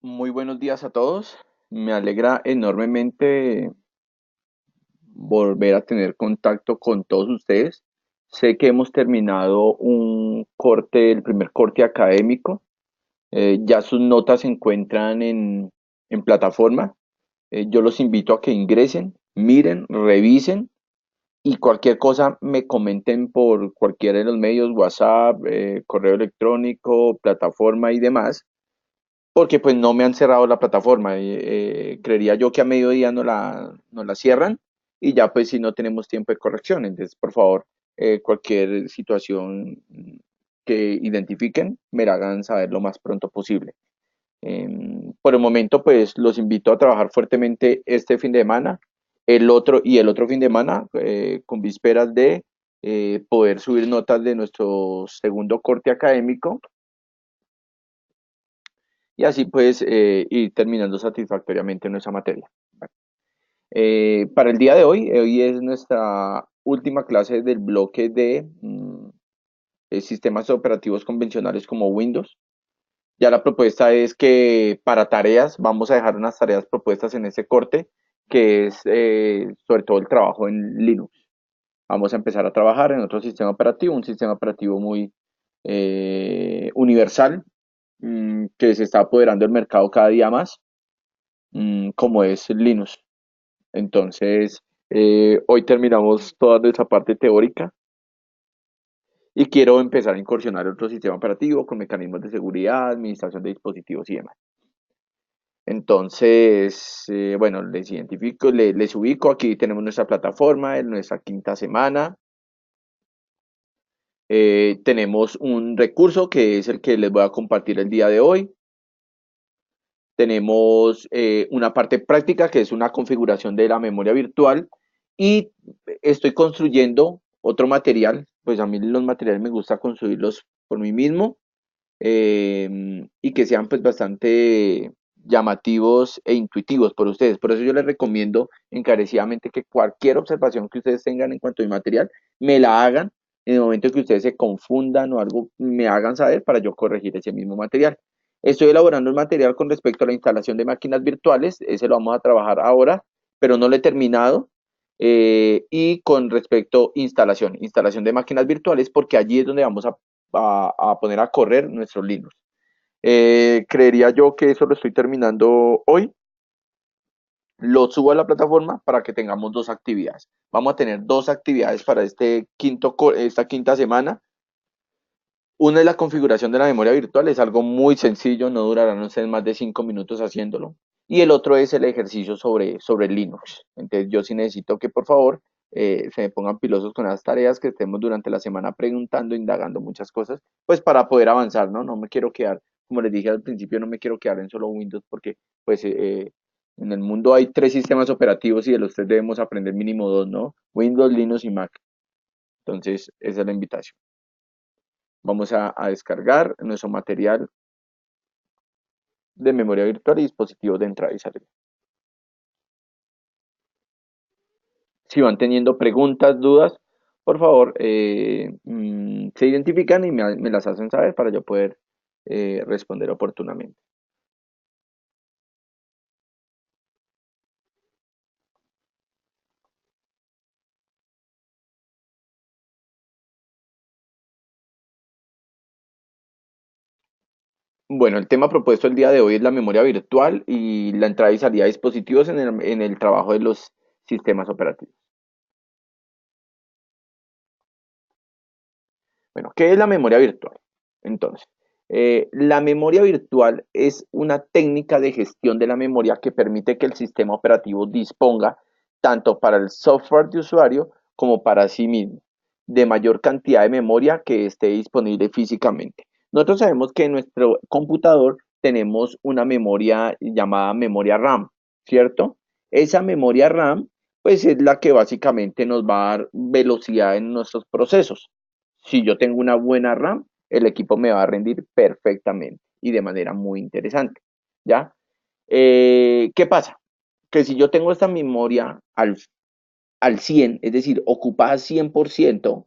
Muy buenos días a todos. Me alegra enormemente volver a tener contacto con todos ustedes. Sé que hemos terminado el primer corte académico. Ya sus notas se encuentran en plataforma. Yo los invito a que ingresen, miren, revisen y cualquier cosa me comenten por cualquiera de los medios, WhatsApp, correo electrónico, plataforma y demás porque pues no me han cerrado la plataforma. Creería yo que a mediodía no la cierran y ya pues si no tenemos tiempo de corrección. Entonces, por favor, cualquier situación que identifiquen, me la hagan saber lo más pronto posible. Por el momento, pues los invito a trabajar fuertemente este fin de semana, el otro fin de semana, con vísperas de poder subir notas de nuestro segundo corte académico y así pues ir terminando satisfactoriamente nuestra materia. Para el día de hoy es nuestra última clase del bloque de sistemas operativos convencionales como Windows. Ya la propuesta es que para tareas, vamos a dejar unas tareas propuestas en ese corte, que es sobre todo el trabajo en Linux. Vamos a empezar a trabajar en otro sistema operativo, un sistema operativo muy universal, que se está apoderando del mercado cada día más, como es Linux. Entonces, hoy terminamos toda nuestra parte teórica y quiero empezar a incursionar en otro sistema operativo con mecanismos de seguridad, administración de dispositivos y demás. Entonces, bueno, les ubico, aquí tenemos nuestra plataforma en nuestra quinta semana. Tenemos un recurso que es el que les voy a compartir el día de hoy. Tenemos una parte práctica que es una configuración de la memoria virtual y estoy construyendo otro material, pues a mí los materiales me gusta construirlos por mí mismo y que sean pues bastante llamativos e intuitivos por ustedes. Por eso yo les recomiendo encarecidamente que cualquier observación que ustedes tengan en cuanto a mi material, me la hagan en el momento que ustedes se confundan o algo, me hagan saber para yo corregir ese mismo material. Estoy elaborando el material con respecto a la instalación de máquinas virtuales, ese lo vamos a trabajar ahora, pero no lo he terminado. Y con respecto a instalación de máquinas virtuales, porque allí es donde vamos a poner a correr nuestro Linux. Creería yo que eso lo estoy terminando hoy. Lo subo a la plataforma para que tengamos dos actividades. Vamos a tener dos actividades para esta quinta semana. Una es la configuración de la memoria virtual, es algo muy sencillo, no durará no sé, más de 5 minutos haciéndolo. Y el otro es el ejercicio sobre Linux. Entonces yo sí necesito que por favor se me pongan pilosos con las tareas, que estemos durante la semana preguntando, indagando muchas cosas, pues para poder avanzar, ¿no? No me quiero quedar, como les dije al principio, no me quiero quedar en solo Windows porque pues en el mundo hay tres sistemas operativos y de los tres debemos aprender mínimo dos, ¿no? Windows, Linux y Mac. Entonces esa es la invitación. Vamos a descargar nuestro material de memoria virtual y dispositivos de entrada y salida. Si van teniendo preguntas, dudas, por favor, se identifican y me las hacen saber para yo poder responder oportunamente. Bueno, el tema propuesto el día de hoy es la memoria virtual y la entrada y salida de dispositivos en el trabajo de los sistemas operativos. Bueno, ¿qué es la memoria virtual? Entonces, la memoria virtual es una técnica de gestión de la memoria que permite que el sistema operativo disponga, tanto para el software de usuario como para sí mismo, de mayor cantidad de memoria que esté disponible físicamente. Nosotros sabemos que en nuestro computador tenemos una memoria llamada memoria RAM, ¿cierto? Esa memoria RAM, pues es la que básicamente nos va a dar velocidad en nuestros procesos. Si yo tengo una buena RAM, el equipo me va a rendir perfectamente y de manera muy interesante, ¿ya? ¿Qué pasa? Que si yo tengo esta memoria al 100, es decir, ocupada 100%,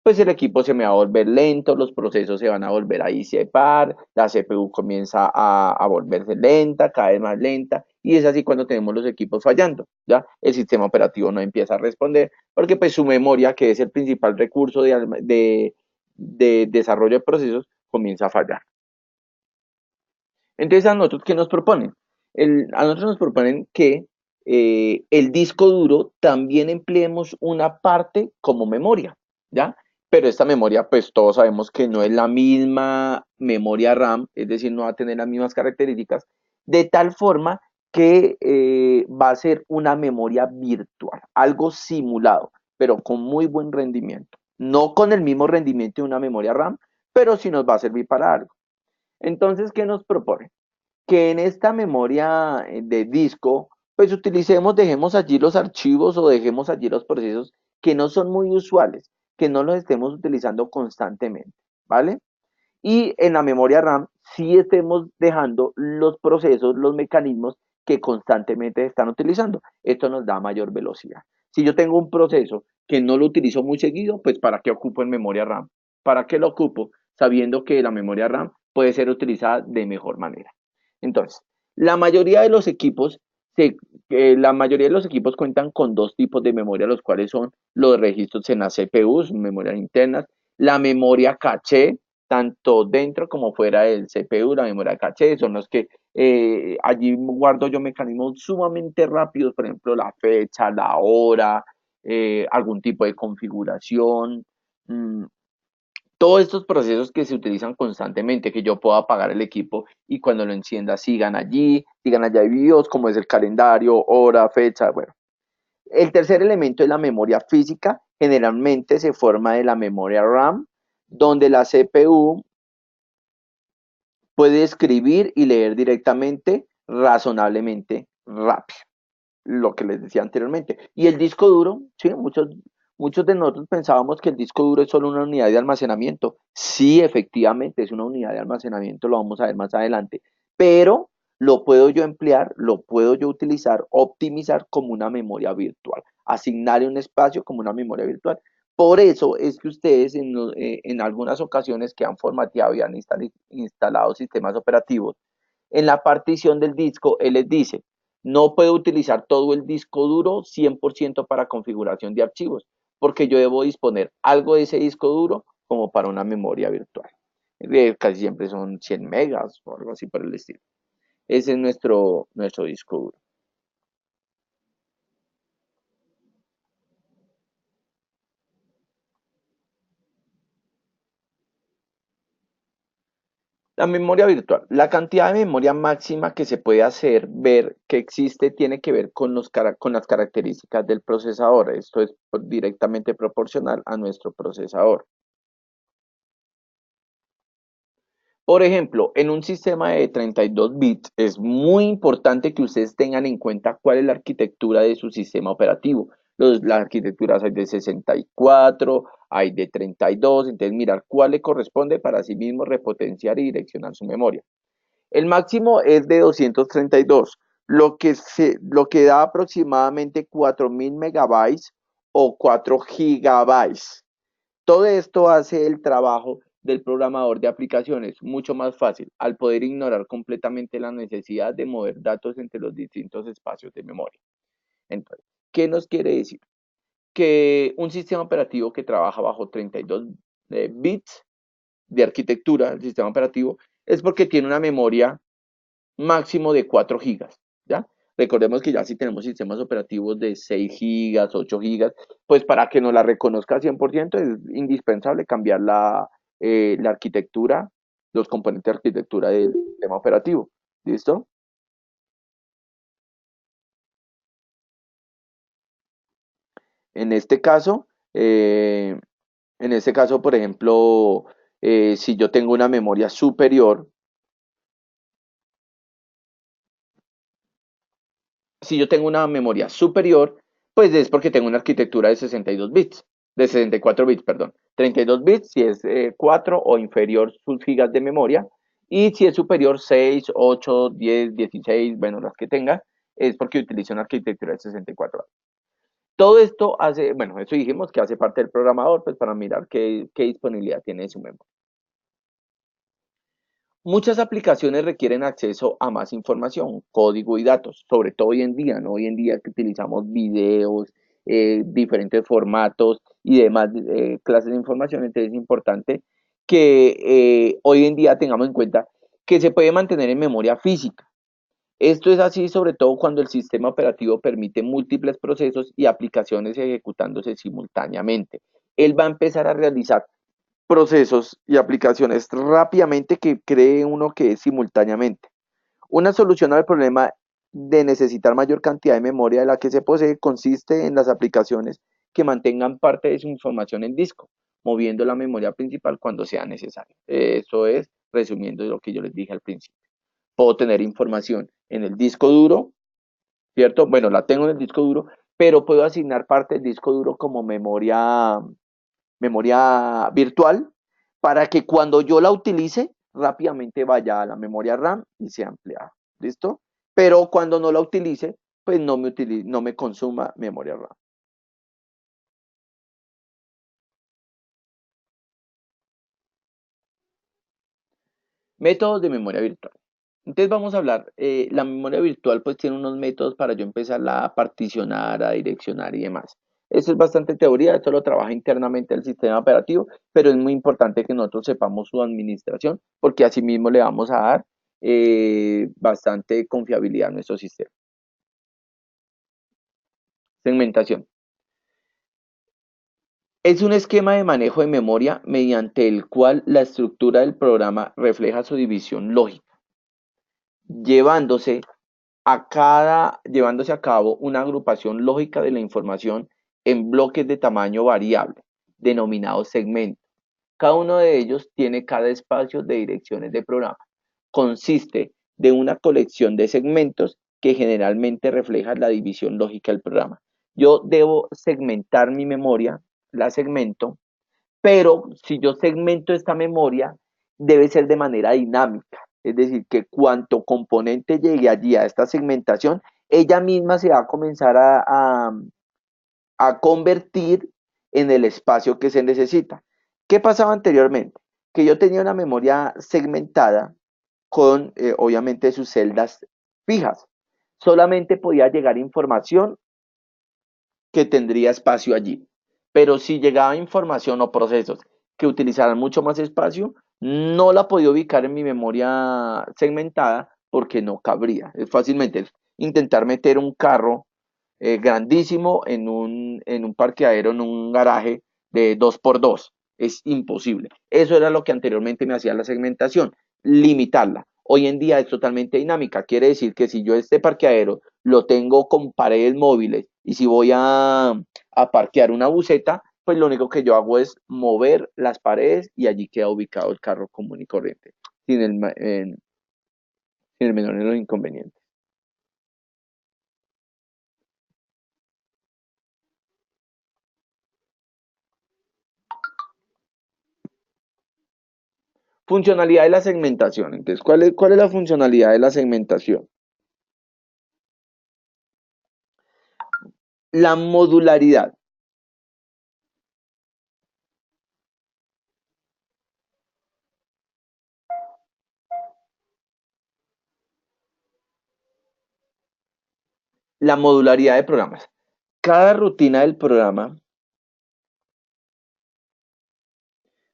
pues el equipo se me va a volver lento, los procesos se van a volver a disipar, la CPU comienza a volverse lenta, cada vez más lenta, y es así cuando tenemos los equipos fallando, ¿ya? El sistema operativo no empieza a responder, porque pues su memoria, que es el principal recurso de desarrollo de procesos, comienza a fallar. Entonces, ¿a nosotros qué nos proponen? A nosotros nos proponen que el disco duro también empleemos una parte como memoria, ¿ya? Pero esta memoria, pues todos sabemos que no es la misma memoria RAM, es decir, no va a tener las mismas características, de tal forma que va a ser una memoria virtual, algo simulado, pero con muy buen rendimiento. No con el mismo rendimiento de una memoria RAM, pero sí nos va a servir para algo. Entonces, ¿qué nos propone? Que en esta memoria de disco, pues utilicemos, dejemos allí los archivos o dejemos allí los procesos que no son muy usuales, que no los estemos utilizando constantemente, ¿vale? Y en la memoria RAM sí estemos dejando los procesos, los mecanismos que constantemente se están utilizando. Esto nos da mayor velocidad. Si yo tengo un proceso que no lo utilizo muy seguido, pues ¿para qué ocupo en memoria RAM? ¿Para qué lo ocupo? Sabiendo que la memoria RAM puede ser utilizada de mejor manera. Entonces, la mayoría de los equipos, la mayoría de los equipos cuentan con dos tipos de memoria, los cuales son los registros en las CPUs, memorias internas, la memoria caché, tanto dentro como fuera del CPU, la memoria caché, son los que allí guardo yo mecanismos sumamente rápidos, por ejemplo, la fecha, la hora, algún tipo de configuración, mmm, todos estos procesos que se utilizan constantemente, que yo puedo apagar el equipo y cuando lo encienda sigan allá BIOS, como es el calendario, hora, fecha, bueno. El tercer elemento es la memoria física, generalmente se forma de la memoria RAM, donde la CPU puede escribir y leer directamente, razonablemente rápido, lo que les decía anteriormente. Y el disco duro, sí, muchos de nosotros pensábamos que el disco duro es solo una unidad de almacenamiento. Sí, efectivamente, es una unidad de almacenamiento, lo vamos a ver más adelante, pero lo puedo yo emplear, lo puedo yo utilizar, optimizar como una memoria virtual, asignarle un espacio como una memoria virtual. Por eso es que ustedes en algunas ocasiones que han formateado y han instalado sistemas operativos, en la partición del disco, él les dice, no puedo utilizar todo el disco duro 100% para configuración de archivos, porque yo debo disponer algo de ese disco duro como para una memoria virtual. Casi siempre son 100 megas o algo así por el estilo. Ese es nuestro disco duro. La memoria virtual. La cantidad de memoria máxima que se puede hacer ver que existe tiene que ver con las características del procesador. Esto es directamente proporcional a nuestro procesador. Por ejemplo, en un sistema de 32 bits es muy importante que ustedes tengan en cuenta cuál es la arquitectura de su sistema operativo. Las arquitecturas hay de 64, hay de 32, entonces mirar cuál le corresponde para sí mismo repotenciar y direccionar su memoria. El máximo es de 232, lo que da aproximadamente 4000 megabytes o 4 gigabytes. Todo esto hace el trabajo del programador de aplicaciones mucho más fácil al poder ignorar completamente la necesidad de mover datos entre los distintos espacios de memoria. Entonces, ¿qué nos quiere decir? Que un sistema operativo que trabaja bajo 32 bits de arquitectura, el sistema operativo, es porque tiene una memoria máximo de 4 gigas, ¿ya? Recordemos que ya si tenemos sistemas operativos de 6 gigas, 8 gigas, pues para que nos la reconozca al 100% es indispensable cambiar la arquitectura, los componentes de arquitectura del sistema operativo. ¿Listo? En este caso, eh, por ejemplo, si yo tengo una memoria superior, si yo tengo una memoria superior, pues es porque tengo una arquitectura de 62 bits, de 64 bits, perdón. 32 bits si es 4 o inferior sus gigas de memoria, y si es superior 6, 8, 10, 16, bueno, las que tenga, es porque utiliza una arquitectura de 64. Todo esto hace, bueno, eso dijimos que hace parte del programador, pues para mirar qué disponibilidad tiene su memoria. Muchas aplicaciones requieren acceso a más información, código y datos, sobre todo hoy en día, ¿no? Hoy en día que utilizamos videos, diferentes formatos y demás clases de información, entonces es importante que hoy en día tengamos en cuenta que se puede mantener en memoria física. Esto es así sobre todo cuando el sistema operativo permite múltiples procesos y aplicaciones ejecutándose simultáneamente. Él va a empezar a realizar procesos y aplicaciones rápidamente que cree uno que es simultáneamente. Una solución al problema de necesitar mayor cantidad de memoria de la que se posee consiste en las aplicaciones que mantengan parte de su información en disco, moviendo la memoria principal cuando sea necesario. Eso es resumiendo lo que yo les dije al principio. Puedo tener información en el disco duro, ¿cierto? Bueno, la tengo en el disco duro, pero puedo asignar parte del disco duro como memoria virtual para que cuando yo la utilice rápidamente vaya a la memoria RAM y sea ampliada. ¿Listo? Pero cuando no la utilice, pues no me consuma memoria RAM. Métodos de memoria virtual. Entonces vamos a hablar, la memoria virtual pues tiene unos métodos para yo empezarla a particionar, a direccionar y demás. Eso es bastante teoría, esto lo trabaja internamente el sistema operativo, pero es muy importante que nosotros sepamos su administración porque así mismo le vamos a dar bastante confiabilidad a nuestro sistema. Segmentación. Es un esquema de manejo de memoria mediante el cual la estructura del programa refleja su división lógica, llevándose llevándose a cabo una agrupación lógica de la información en bloques de tamaño variable, denominados segmentos. Cada uno de ellos tiene cada espacio de direcciones de programa. Consiste de una colección de segmentos que generalmente refleja la división lógica del programa. Yo debo segmentar mi memoria, la segmento, pero si yo segmento esta memoria, debe ser de manera dinámica. Es decir, que cuanto componente llegue allí a esta segmentación, ella misma se va a comenzar a convertir en el espacio que se necesita. ¿Qué pasaba anteriormente? Que yo tenía una memoria segmentada con, obviamente, sus celdas fijas. Solamente podía llegar información que tendría espacio allí. Pero si llegaba información o procesos que utilizaran mucho más espacio, no la podía ubicar en mi memoria segmentada porque no cabría. Es fácilmente intentar meter un carro grandísimo en un parqueadero, en un garaje de 2x2. Es imposible. Eso era lo que anteriormente me hacía la segmentación, limitarla. Hoy en día es totalmente dinámica. Quiere decir que si yo este parqueadero lo tengo con paredes móviles y si voy a parquear una buseta, pues lo único que yo hago es mover las paredes y allí queda ubicado el carro común y corriente, sin el menor de los inconvenientes. Funcionalidad de la segmentación. Entonces, ¿cuál es la funcionalidad de la segmentación? La modularidad. La modularidad de programas. Cada rutina del programa,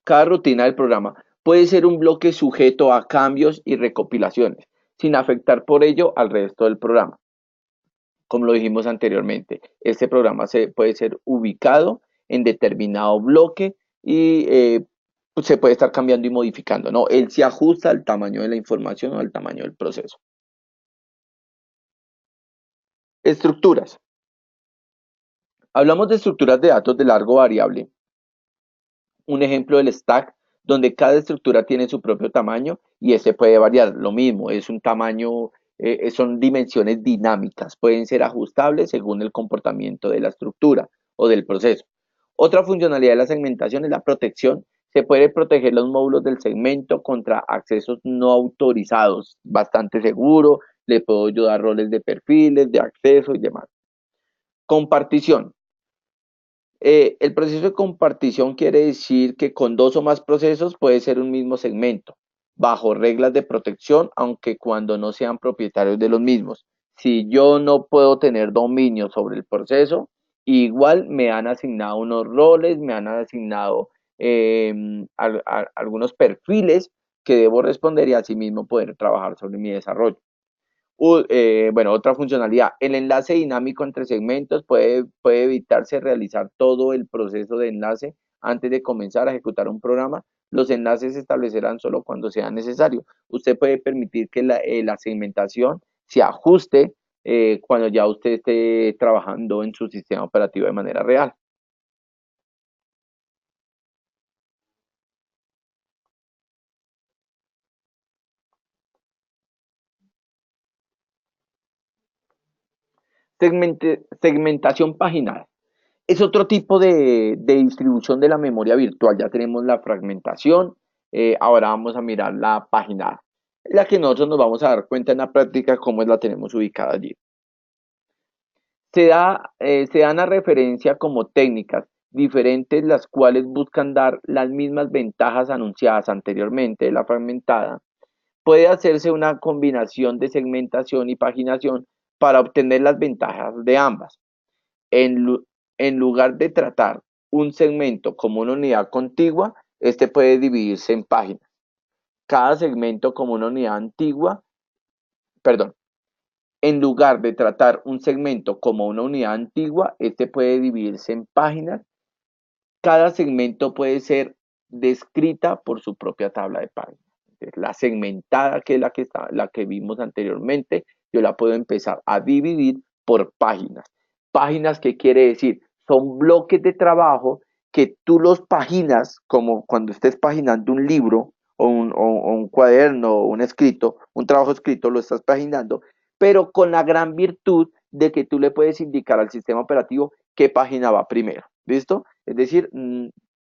cada rutina del programa puede ser un bloque sujeto a cambios y recopilaciones, sin afectar por ello al resto del programa. Como lo dijimos anteriormente, este programa puede ser ubicado en determinado bloque y pues, se puede estar cambiando y modificando, ¿no? Él se ajusta al tamaño de la información o al tamaño del proceso. Estructuras. Hablamos de estructuras de datos de largo variable. Un ejemplo del stack, donde cada estructura tiene su propio tamaño y ese puede variar. Lo mismo, es un tamaño, son dimensiones dinámicas, pueden ser ajustables según el comportamiento de la estructura o del proceso. Otra funcionalidad de la segmentación es la protección. Se puede proteger los módulos del segmento contra accesos no autorizados, bastante seguro. Le puedo ayudar roles de perfiles, de acceso y demás. Compartición. El proceso de compartición quiere decir que con dos o más procesos puede ser un mismo segmento, bajo reglas de protección, aunque cuando no sean propietarios de los mismos. Si yo no puedo tener dominio sobre el proceso, igual me han asignado unos roles, me han asignado algunos perfiles que debo responder y asimismo poder trabajar sobre mi desarrollo. Bueno, otra funcionalidad, el enlace dinámico entre segmentos puede evitarse realizar todo el proceso de enlace antes de comenzar a ejecutar un programa. Los enlaces se establecerán solo cuando sea necesario. Usted puede permitir que la segmentación se ajuste cuando ya usted esté trabajando en su sistema operativo de manera real. Segmentación paginal. Es otro tipo de distribución de la memoria virtual. Ya tenemos la fragmentación, ahora vamos a mirar la paginada, la que nosotros nos vamos a dar cuenta en la práctica cómo la tenemos ubicada allí. Se dan a referencia como técnicas diferentes las cuales buscan dar las mismas ventajas anunciadas anteriormente de la fragmentada. Puede hacerse una combinación de segmentación y paginación para obtener las ventajas de ambas. En, en lugar de tratar un segmento como una unidad contigua, este puede dividirse en páginas. Cada segmento como una unidad antigua, perdón, en lugar de tratar un segmento como una unidad antigua, este puede dividirse en páginas. Cada segmento puede ser descrita por su propia tabla de páginas. La segmentada, que es la que vimos anteriormente, yo la puedo empezar a dividir por páginas. Páginas, ¿qué quiere decir? Son bloques de trabajo que tú los paginas, como cuando estés paginando un libro o un cuaderno o un escrito, un trabajo escrito, lo estás paginando, pero con la gran virtud de que tú le puedes indicar al sistema operativo qué página va primero. ¿Listo? Es decir,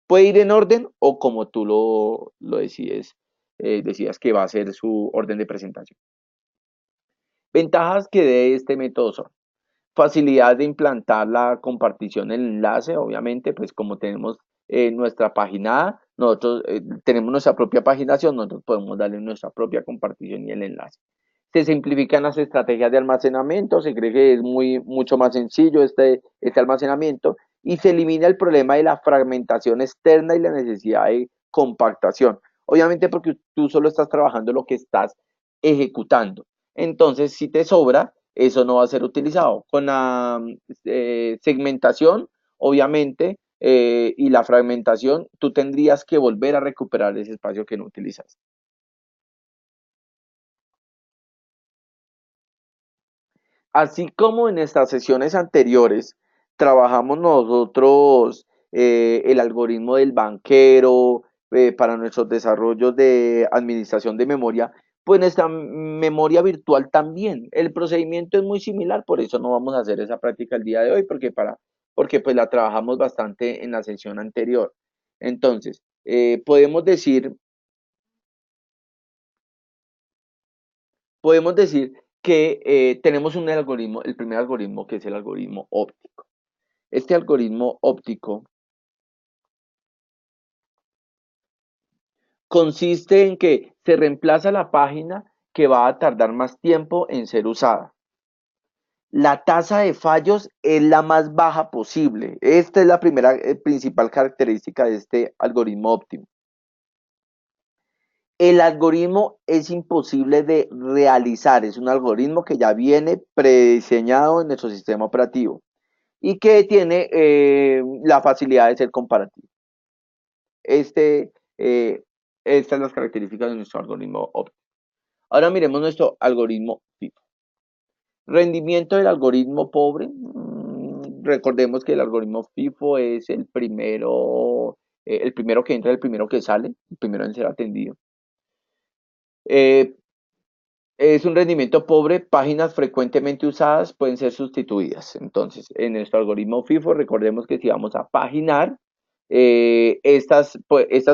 puede ir en orden o como tú lo decides, decidas que va a ser su orden de presentación. Ventajas que de este método son facilidad de implantar la compartición del enlace, obviamente, pues como tenemos nuestra página, nosotros tenemos nuestra propia paginación, nosotros podemos darle nuestra propia compartición y el enlace. Se simplifican las estrategias de almacenamiento, se cree que es mucho más sencillo este almacenamiento y se elimina el problema de la fragmentación externa y la necesidad de compactación. Obviamente porque tú solo estás trabajando lo que estás ejecutando. Entonces, si te sobra, eso no va a ser utilizado. Con la segmentación, obviamente, y la fragmentación, tú tendrías que volver a recuperar ese espacio que no utilizas. Así como en estas sesiones anteriores trabajamos nosotros el algoritmo del banquero para nuestros desarrollos de administración de memoria, pues nuestra memoria virtual también. El procedimiento es muy similar, por eso no vamos a hacer esa práctica el día de hoy, porque pues la trabajamos bastante en la sesión anterior. Entonces, podemos decir que tenemos un algoritmo, el primer algoritmo que es el algoritmo óptico. Este algoritmo óptico consiste en que se reemplaza la página que va a tardar más tiempo en ser usada. La tasa de fallos es la más baja posible. Esta es la primera principal característica de este algoritmo óptimo. El algoritmo es imposible de realizar, es un algoritmo que ya viene prediseñado en nuestro sistema operativo y que tiene la facilidad de ser comparativo. Este, eh, Estas son las características de nuestro algoritmo óptimo. Ahora miremos nuestro algoritmo FIFO. Rendimiento del algoritmo pobre. Recordemos que el algoritmo FIFO es el primero que entra, el primero que sale, el primero en ser atendido. Eh, es un rendimiento pobre, páginas frecuentemente usadas pueden ser sustituidas. Entonces, en nuestro algoritmo FIFO, recordemos que si vamos a paginar, estas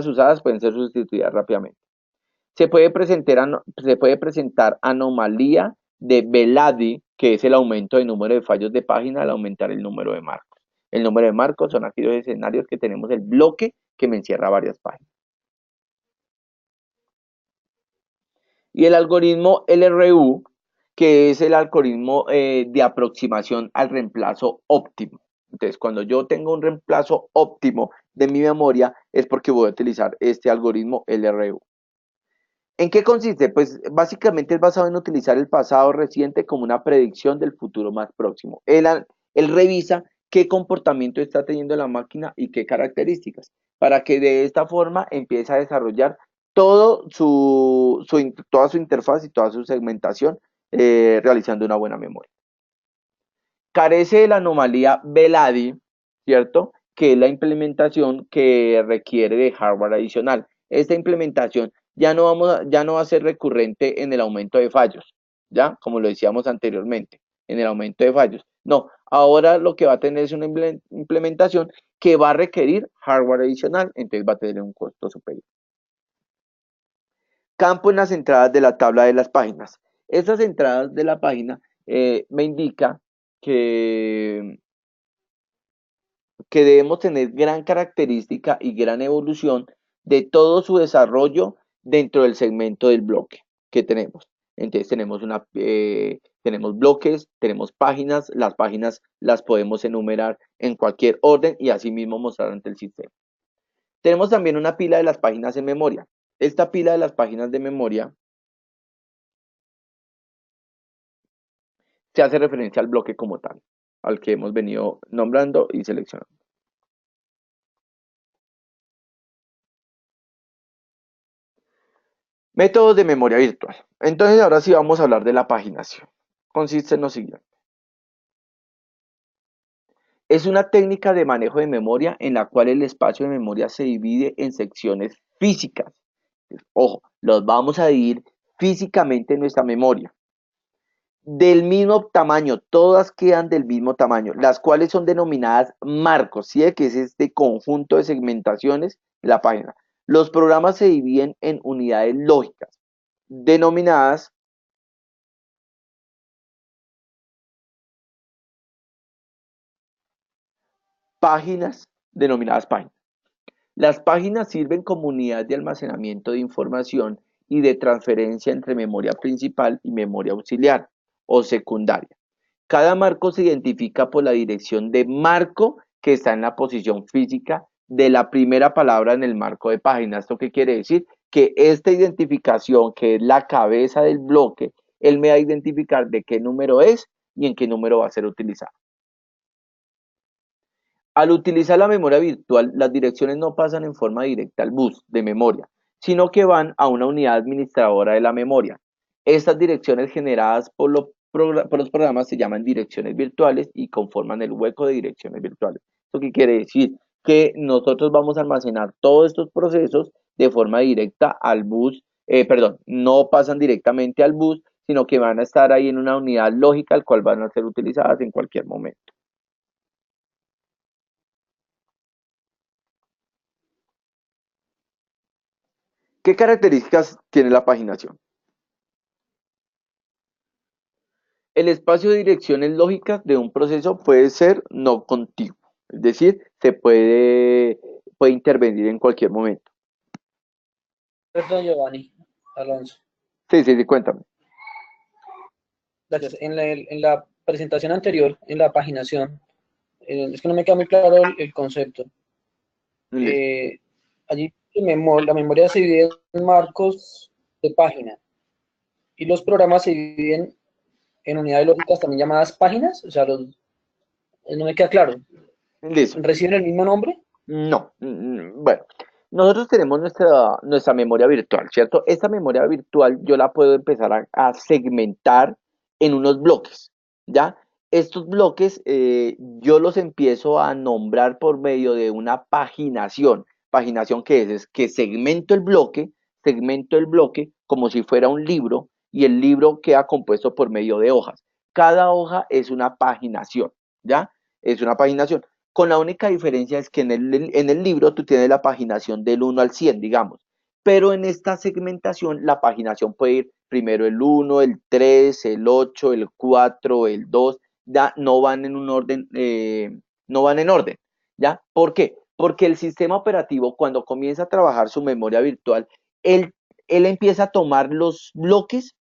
usadas pueden ser sustituidas rápidamente. Se puede presentar anomalía de Beladi, que es el aumento de número de fallos de página al aumentar el número de marcos. El número de marcos son aquellos escenarios que tenemos el bloque que me encierra varias páginas. Y el algoritmo LRU, que es el algoritmo de aproximación al reemplazo óptimo. Entonces, cuando yo tengo un reemplazo óptimo de mi memoria, es porque voy a utilizar este algoritmo LRU. ¿En qué consiste? Pues básicamente es basado en utilizar el pasado reciente como una predicción del futuro más próximo. Él revisa qué comportamiento está teniendo la máquina y qué características, para que de esta forma empiece a desarrollar toda su interfaz y toda su segmentación, realizando una buena memoria. Carece de la anomalía Beladi, ¿cierto? Que es la implementación que requiere de hardware adicional. Esta implementación ya no va a ser recurrente en el aumento de fallos, ¿ya? Como lo decíamos anteriormente, en el aumento de fallos. No, ahora lo que va a tener es una implementación que va a requerir hardware adicional, entonces va a tener un costo superior. Campo en las entradas de la tabla de las páginas. Estas entradas de la página me indica que, que debemos tener gran característica y gran evolución de todo su desarrollo dentro del segmento del bloque que tenemos. Entonces tenemos bloques, tenemos páginas, las páginas las podemos enumerar en cualquier orden y así mismo mostrar ante el sistema. Tenemos también una pila de las páginas en memoria. Esta pila de las páginas de memoria se hace referencia al bloque como tal, al que hemos venido nombrando y seleccionando. Métodos de memoria virtual. Entonces ahora sí vamos a hablar de la paginación. Consiste en lo siguiente. Es una técnica de manejo de memoria en la cual el espacio de memoria se divide en secciones físicas. Ojo, los vamos a dividir físicamente en nuestra memoria. Del mismo tamaño, todas quedan del mismo tamaño, las cuales son denominadas marcos, ¿sí? Que es este conjunto de segmentaciones de la página. Los programas se dividen en unidades lógicas, denominadas páginas, denominadas páginas. Las páginas sirven como unidad de almacenamiento de información y de transferencia entre memoria principal y memoria auxiliar o secundaria. Cada marco se identifica por la dirección de marco que está en la posición física de la primera palabra en el marco de página. ¿Esto qué quiere decir? Que esta identificación, que es la cabeza del bloque, él me va a identificar de qué número es y en qué número va a ser utilizado. Al utilizar la memoria virtual, las direcciones no pasan en forma directa al bus de memoria, sino que van a una unidad administradora de la memoria. Estas direcciones generadas por los programas se llaman direcciones virtuales y conforman el hueco de direcciones virtuales. ¿Esto qué quiere decir? Que nosotros vamos a almacenar todos estos procesos de forma directa al bus, perdón, no pasan directamente al bus, sino que van a estar ahí en una unidad lógica, al cual van a ser utilizadas en cualquier momento. ¿Qué características tiene la paginación? El espacio de direcciones lógicas de un proceso puede ser no contiguo, es decir, puede intervenir en cualquier momento. Perdón, Giovanni Alonso. Sí, sí, sí, cuéntame. Gracias. En la presentación anterior, en la paginación, es que no me queda muy claro el concepto. Listo. Allí la memoria se divide en marcos de página y los programas se dividen en unidades lógicas también llamadas páginas. O sea, no me queda claro. Listo. ¿Reciben el mismo nombre? No. Bueno, nosotros tenemos nuestra memoria virtual, ¿cierto? Esta memoria virtual yo la puedo empezar a segmentar en unos bloques, ¿ya? Estos bloques yo los empiezo a nombrar por medio de una paginación. ¿Paginación qué es? Es que segmento el bloque como si fuera un libro y el libro queda compuesto por medio de hojas. Cada hoja es una paginación, ¿ya? Es una paginación. Con la única diferencia es que en el libro tú tienes la paginación del 1 al 100, digamos. Pero en esta segmentación la paginación puede ir primero el 1, el 3, el 8, el 4, el 2. No van en un orden, no van en orden, ¿ya? ¿Por qué? Porque el sistema operativo, cuando comienza a trabajar su memoria virtual, él, él empieza a tomar los bloques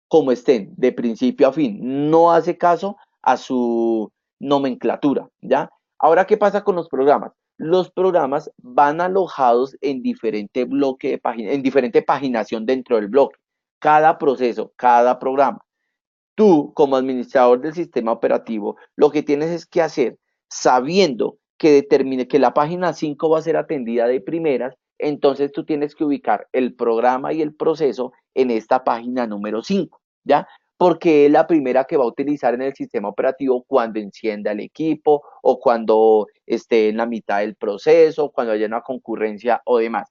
como estén, de principio a fin, no hace caso a su nomenclatura, ¿ya? Ahora, ¿qué pasa con los programas? Los programas van alojados en diferente bloque de página, en diferente paginación dentro del bloque. Cada proceso, cada programa. Tú, como administrador del sistema operativo, lo que tienes es que hacer, sabiendo que determine que la página 5 va a ser atendida de primeras, entonces tú tienes que ubicar el programa y el proceso en esta página número 5, ¿ya? Porque es la primera que va a utilizar en el sistema operativo cuando encienda el equipo o cuando esté en la mitad del proceso, cuando haya una concurrencia o demás.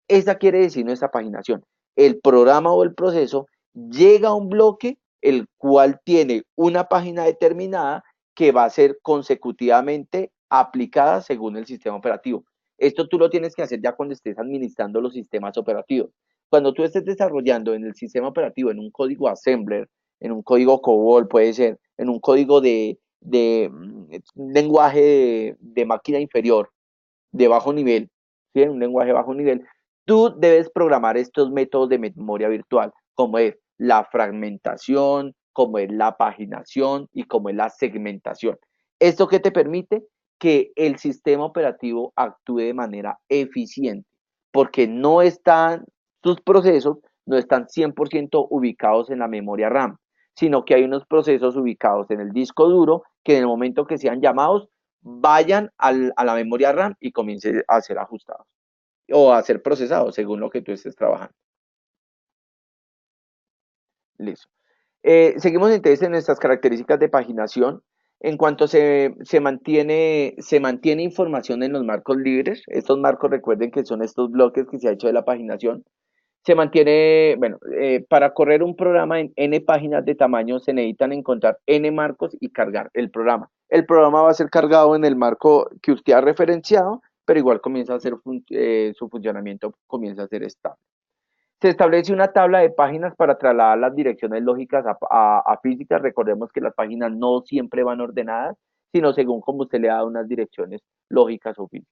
Esa quiere decir nuestra paginación. El programa o el proceso llega a un bloque el cual tiene una página determinada que va a ser consecutivamente aplicada según el sistema operativo. Esto tú lo tienes que hacer ya cuando estés administrando los sistemas operativos. Cuando tú estés desarrollando en el sistema operativo, en un código assembler, en un código COBOL, puede ser, en un código de lenguaje de máquina inferior, de bajo nivel, ¿sí? Un lenguaje de bajo nivel, tú debes programar estos métodos de memoria virtual, como es la fragmentación, como es la paginación y como es la segmentación. ¿Esto qué te permite? Que el sistema operativo actúe de manera eficiente, porque no están, sus procesos no están 100% ubicados en la memoria RAM, sino que hay unos procesos ubicados en el disco duro que en el momento que sean llamados vayan a la memoria RAM y comience a ser ajustados o a ser procesados según lo que tú estés trabajando. Listo. Seguimos entonces en nuestras características de paginación. En cuanto se mantiene información en los marcos libres, estos marcos recuerden que son estos bloques que se ha hecho de la paginación. Se mantiene, bueno, para correr un programa en N páginas de tamaño se necesitan encontrar N marcos y cargar el programa. El programa va a ser cargado en el marco que usted ha referenciado, pero igual comienza a ser su funcionamiento comienza a ser estable. Se establece una tabla de páginas para trasladar las direcciones lógicas a físicas. Recordemos que las páginas no siempre van ordenadas, sino según como usted le da unas direcciones lógicas o físicas.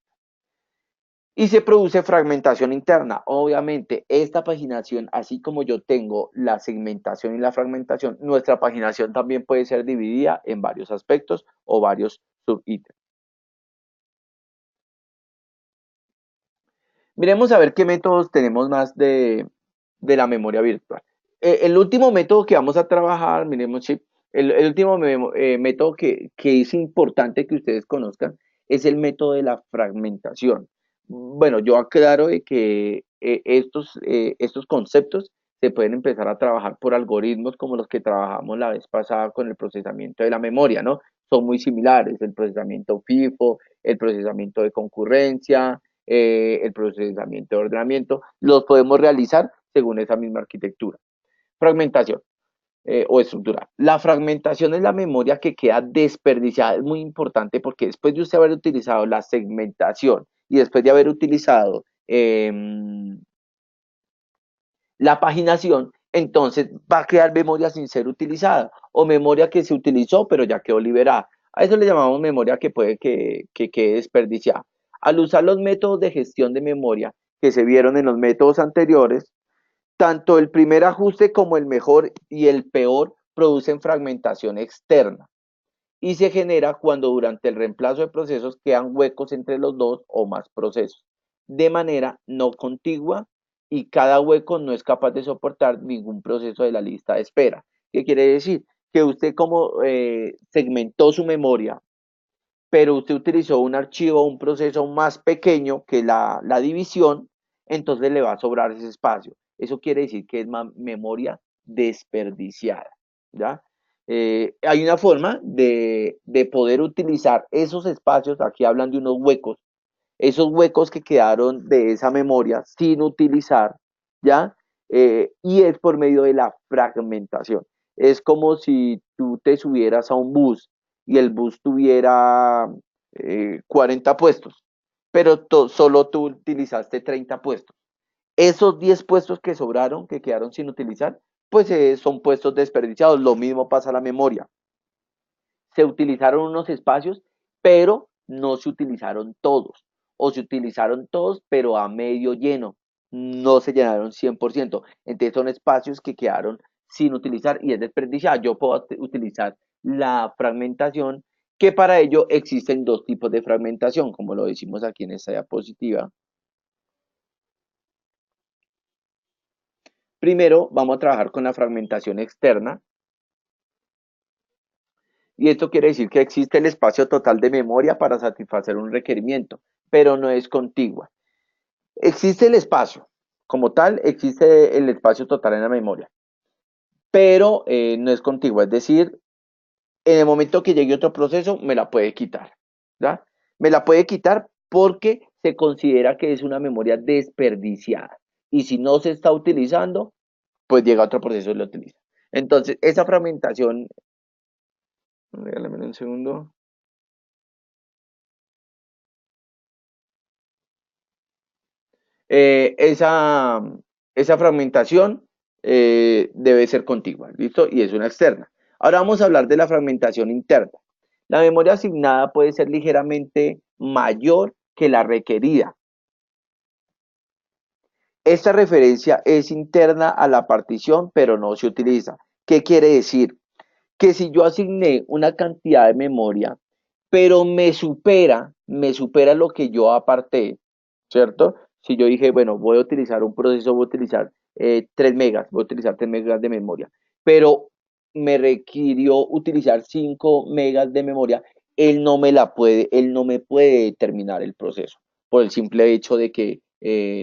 Y se produce fragmentación interna. Obviamente, esta paginación, así como yo tengo la segmentación y la fragmentación, nuestra paginación también puede ser dividida en varios aspectos o varios subítems. Miremos a ver qué métodos tenemos más de la memoria virtual. El último método que vamos a trabajar, miremos, sí, el último método que es importante que ustedes conozcan es el método de la fragmentación. Bueno, yo aclaro de que estos conceptos se pueden empezar a trabajar por algoritmos como los que trabajamos la vez pasada con el procesamiento de la memoria, ¿no? Son muy similares, el procesamiento FIFO, el procesamiento de concurrencia, el procesamiento de ordenamiento, los podemos realizar según esa misma arquitectura. Fragmentación o estructura. La fragmentación es la memoria que queda desperdiciada, es muy importante porque después de usted haber utilizado la segmentación y después de haber utilizado la paginación, entonces va a quedar memoria sin ser utilizada o memoria que se utilizó pero ya quedó liberada. A eso le llamamos memoria que puede que quede desperdiciada. Al usar los métodos de gestión de memoria que se vieron en los métodos anteriores, tanto el primer ajuste como el mejor y el peor producen fragmentación externa y se genera cuando durante el reemplazo de procesos quedan huecos entre los dos o más procesos, de manera no contigua y cada hueco no es capaz de soportar ningún proceso de la lista de espera. ¿Qué quiere decir? Que usted como segmentó su memoria, pero usted utilizó un archivo o un proceso más pequeño que la división, entonces le va a sobrar ese espacio. Eso quiere decir que es memoria desperdiciada, ¿ya? Hay una forma de poder utilizar esos espacios, aquí hablan de unos huecos, esos huecos que quedaron de esa memoria sin utilizar, ¿ya? Y es por medio de la fragmentación. Es como si tú te subieras a un bus y el bus tuviera 40 puestos, pero solo tú utilizaste 30 puestos. Esos 10 puestos que sobraron, que quedaron sin utilizar, pues son puestos desperdiciados. Lo mismo pasa a la memoria. Se utilizaron unos espacios, pero no se utilizaron todos, o se utilizaron todos, pero a medio lleno, no se llenaron 100%. Entonces son espacios que quedaron sin utilizar y es desperdiciada. Yo puedo utilizar la fragmentación, que para ello existen dos tipos de fragmentación, como lo decimos aquí en esta diapositiva. Primero vamos a trabajar con la fragmentación externa, y esto quiere decir que existe el espacio total de memoria para satisfacer un requerimiento, pero no es contigua. Existe el espacio, como tal, existe el espacio total en la memoria, pero no es contigua, es decir, en el momento que llegue otro proceso me la puede quitar, ¿ya? Me la puede quitar porque se considera que es una memoria desperdiciada y si no se está utilizando, pues llega otro proceso y lo utiliza. Entonces, esa fragmentación, regálame un segundo. Eh, esa, esa fragmentación debe ser contigua, ¿listo? Y es una externa. Ahora vamos a hablar de la fragmentación interna. La memoria asignada puede ser ligeramente mayor que la requerida. Esta referencia es interna a la partición, pero no se utiliza. ¿Qué quiere decir? Que si yo asigné una cantidad de memoria, pero me supera lo que yo aparté, ¿cierto? Si yo dije, bueno, voy a utilizar un proceso, voy a utilizar 3 megas, voy a utilizar 3 megas de memoria, pero me requirió utilizar 5 megas de memoria, él no me puede terminar el proceso por el simple hecho de que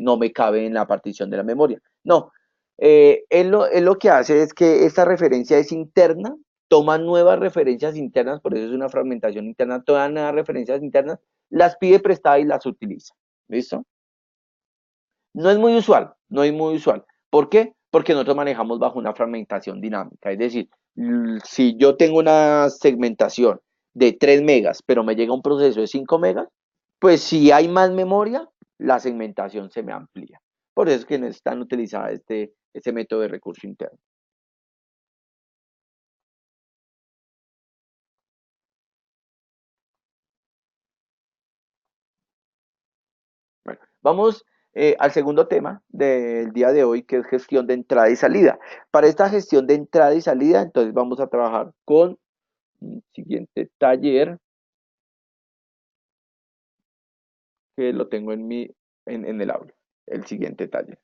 no me cabe en la partición de la memoria. No, él lo que hace es que esta referencia es interna, toma nuevas referencias internas, por eso es una fragmentación interna, todas nuevas referencias internas, las pide prestadas y las utiliza. ¿Listo? No es muy usual, no es muy usual. ¿Por qué? Porque nosotros manejamos bajo una fragmentación dinámica. Es decir, si yo tengo una segmentación de 3 megas, pero me llega un proceso de 5 megas, pues si hay más memoria, la segmentación se me amplía. Por eso es que no es tan utilizada este método de recurso interno. Bueno, vamos al segundo tema del día de hoy, que es gestión de entrada y salida. Para esta gestión de entrada y salida, entonces vamos a trabajar con un siguiente taller, que lo tengo en el aula, el siguiente taller.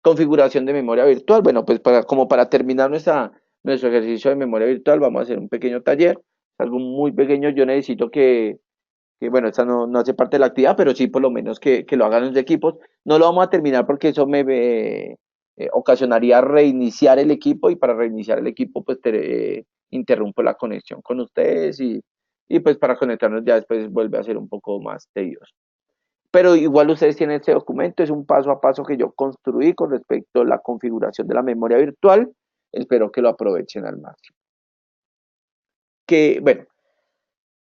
Configuración de memoria virtual. Bueno, pues como para terminar nuestro ejercicio de memoria virtual, vamos a hacer un pequeño taller, algo muy pequeño. Yo necesito bueno, esta no hace parte de la actividad, pero sí por lo menos que lo hagan los equipos. No lo vamos a terminar porque eso me ocasionaría reiniciar el equipo y para reiniciar el equipo pues interrumpo la conexión con ustedes y pues para conectarnos ya después vuelve a ser un poco más tedioso. Pero igual ustedes tienen este documento, es un paso a paso que yo construí con respecto a la configuración de la memoria virtual. Espero que lo aprovechen al máximo. Que, bueno,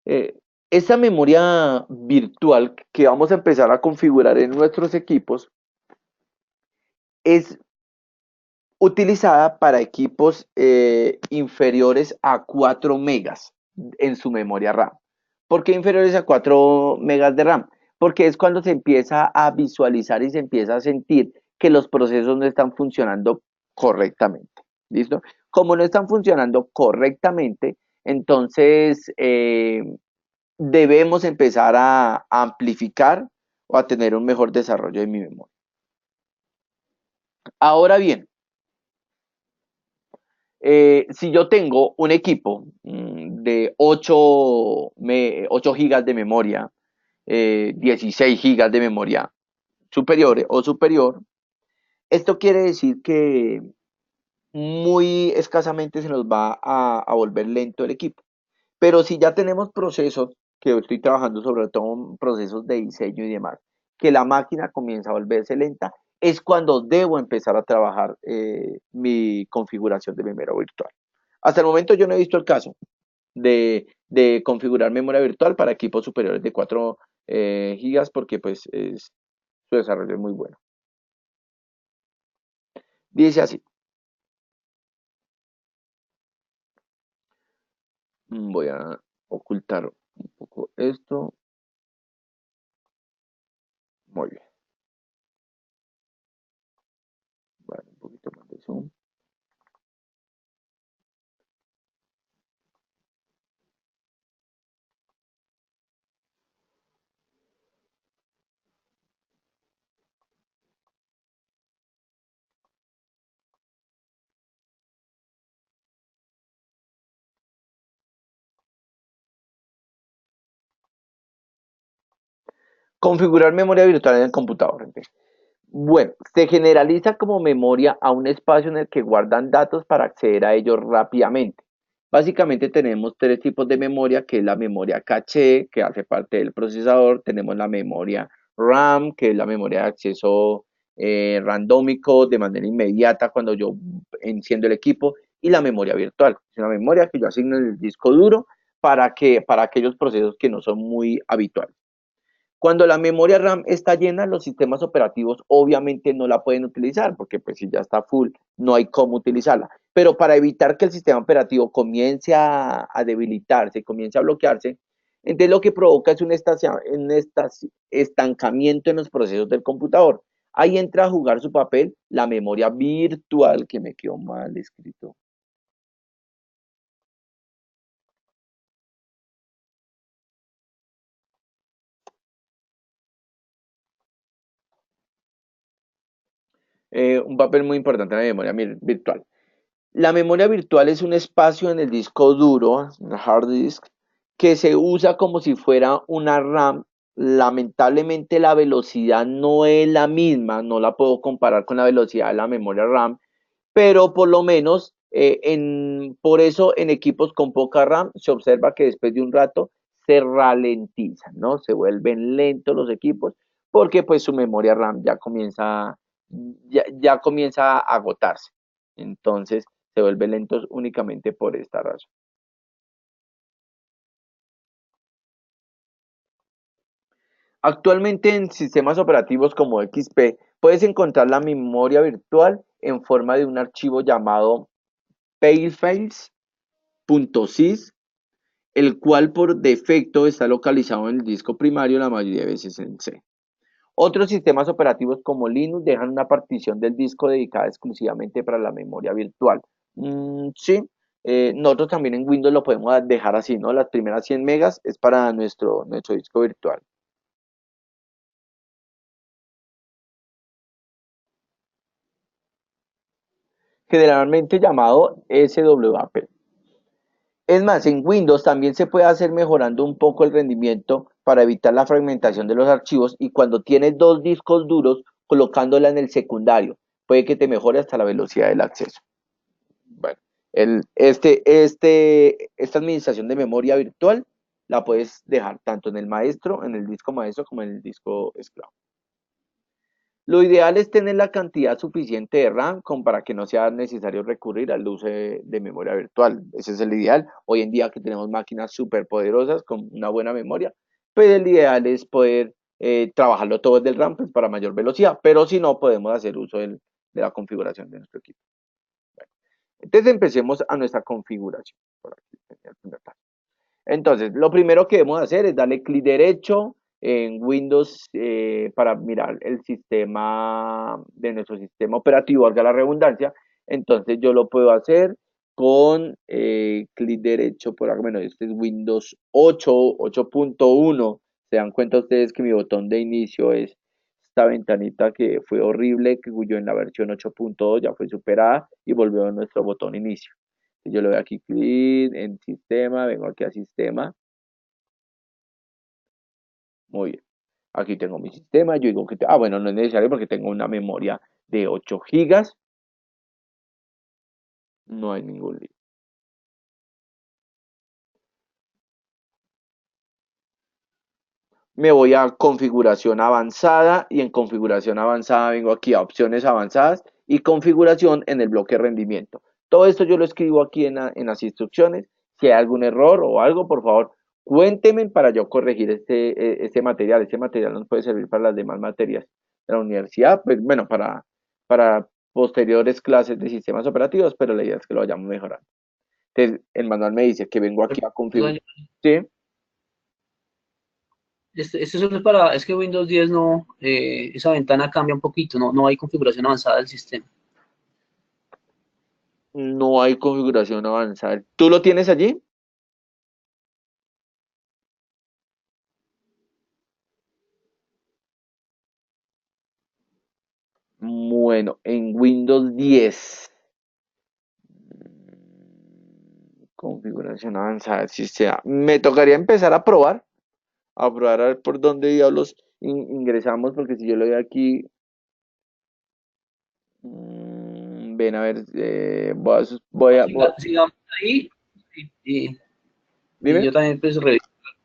eh, esta memoria virtual que vamos a empezar a configurar en nuestros equipos es utilizada para equipos inferiores a 4 megas en su memoria RAM. ¿Por qué inferiores a 4 megas de RAM? Porque es cuando se empieza a visualizar y se empieza a sentir que los procesos no están funcionando correctamente. ¿Listo? Como no están funcionando correctamente, entonces debemos empezar a amplificar o a tener un mejor desarrollo de mi memoria. Ahora bien, si yo tengo un equipo de 8 gigas de memoria, 16 gigas de memoria superior o superior, esto quiere decir que muy escasamente se nos va a volver lento el equipo. Pero si ya tenemos procesos, que estoy trabajando sobre todo procesos de diseño y demás, que la máquina comienza a volverse lenta, es cuando debo empezar a trabajar mi configuración de memoria virtual. Hasta el momento yo no he visto el caso de configurar memoria virtual para equipos superiores de 4 gigas porque pues su desarrollo es muy bueno. Dice así, voy a ocultar un poco esto. Muy bien. Vale, un poquito más de zoom. Configurar memoria virtual en el computador. Bueno, se generaliza como memoria a un espacio en el que guardan datos para acceder a ellos rápidamente. Básicamente tenemos tres tipos de memoria, que es la memoria caché, que hace parte del procesador, tenemos la memoria RAM, que es la memoria de acceso randómico de manera inmediata cuando yo enciendo el equipo, y la memoria virtual, es una memoria que yo asigno en el disco duro para aquellos procesos que no son muy habituales. Cuando la memoria RAM está llena, los sistemas operativos obviamente no la pueden utilizar, porque pues si ya está full, no hay cómo utilizarla. Pero para evitar que el sistema operativo comience a debilitarse, comience a bloquearse, entonces lo que provoca es un estancamiento en los procesos del computador. Ahí entra a jugar su papel la memoria virtual, que me quedó mal escrito. Un papel muy importante en la memoria virtual. La memoria virtual es un espacio en el disco duro, un hard disk, que se usa como si fuera una RAM. Lamentablemente la velocidad no es la misma, no la puedo comparar con la velocidad de la memoria RAM, pero por lo menos por eso en equipos con poca RAM se observa que después de un rato se ralentizan, ¿no? Se vuelven lentos los equipos porque pues su memoria RAM ya comienza a agotarse. Entonces se vuelven lentos únicamente por esta razón. Actualmente en sistemas operativos como XP puedes encontrar la memoria virtual en forma de un archivo llamado palefiles.sys, el cual por defecto está localizado en el disco primario la mayoría de veces en C. Otros sistemas operativos como Linux dejan una partición del disco dedicada exclusivamente para la memoria virtual. Sí, nosotros también en Windows lo podemos dejar así, ¿no? Las primeras 100 megas es para nuestro disco virtual. Generalmente llamado SWAP. Es más, en Windows también se puede hacer mejorando un poco el rendimiento para evitar la fragmentación de los archivos, y cuando tienes dos discos duros, colocándola en el secundario, puede que te mejore hasta la velocidad del acceso. Bueno, esta administración de memoria virtual la puedes dejar tanto en el maestro, en el disco maestro, como en el disco esclavo. Lo ideal es tener la cantidad suficiente de RAM como para que no sea necesario recurrir al uso de memoria virtual. Ese es el ideal. Hoy en día que tenemos máquinas súper poderosas con una buena memoria, pues el ideal es poder trabajarlo todo desde el RAM pues, para mayor velocidad, pero si no, podemos hacer uso de la configuración de nuestro equipo. Bueno, entonces empecemos a nuestra configuración. Por aquí, el primer paso. Entonces, lo primero que debemos hacer es darle clic derecho en Windows para mirar el sistema de nuestro sistema operativo, valga la redundancia. Entonces, yo lo puedo hacer con clic derecho por acá. Bueno, este es Windows 8, 8.1. Se dan cuenta ustedes que mi botón de inicio es esta ventanita que fue horrible, que yo en la versión 8.2 ya fue superada y volvió a nuestro botón inicio. Yo le doy aquí clic en sistema, vengo aquí a sistema. Muy bien. Aquí tengo mi sistema. Yo digo que, bueno, no es necesario porque tengo una memoria de 8 gigas. No hay ningún lío. Me voy a configuración avanzada y en configuración avanzada vengo aquí a opciones avanzadas y configuración en el bloque rendimiento. Todo esto yo lo escribo aquí en las instrucciones. Si hay algún error o algo, por favor, cuéntenme para yo corregir este material. Este material nos puede servir para las demás materias de la universidad, pues bueno, para posteriores clases de sistemas operativos, pero la idea es que lo vayamos mejorando. Entonces, el manual me dice que vengo aquí a configurar. ¿Sí? Este solo es para, es que Windows 10 no, esa ventana cambia un poquito, no hay configuración avanzada del sistema. No hay configuración avanzada. ¿Tú lo tienes allí? Bueno, en Windows 10. Configuración avanzada del sistema. Me tocaría empezar a probar a ver por dónde diablos ingresamos, porque si yo lo veo aquí, ven a ver, Sigamos ahí y, y dime. yo también pues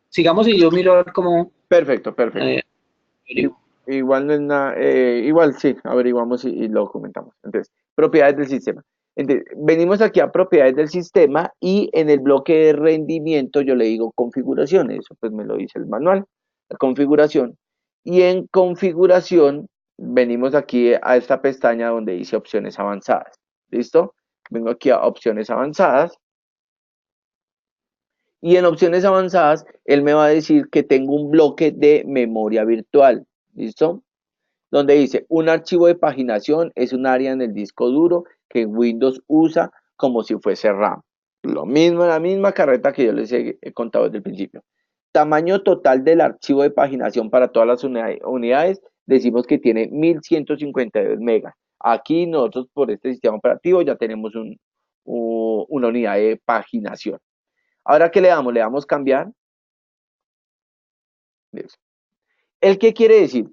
sigamos y yo miro a ver cómo Perfecto, perfecto. eh, I- averiguo. Igual no es nada, igual sí, averiguamos y lo comentamos. Entonces, propiedades del sistema. Entonces, venimos aquí a propiedades del sistema y en el bloque de rendimiento yo le digo configuración, eso pues me lo dice el manual, la configuración. Y en configuración venimos aquí a esta pestaña donde dice opciones avanzadas. ¿Listo? Vengo aquí a opciones avanzadas y en opciones avanzadas él me va a decir que tengo un bloque de memoria virtual. ¿Listo? Donde dice, un archivo de paginación es un área en el disco duro que Windows usa como si fuese RAM. Lo mismo, la misma carreta que yo les he contado desde el principio. Tamaño total del archivo de paginación para todas las unidades, decimos que tiene 1152 megas. Aquí nosotros por este sistema operativo ya tenemos una unidad de paginación. Ahora, ¿qué le damos? Le damos cambiar. ¿El qué quiere decir?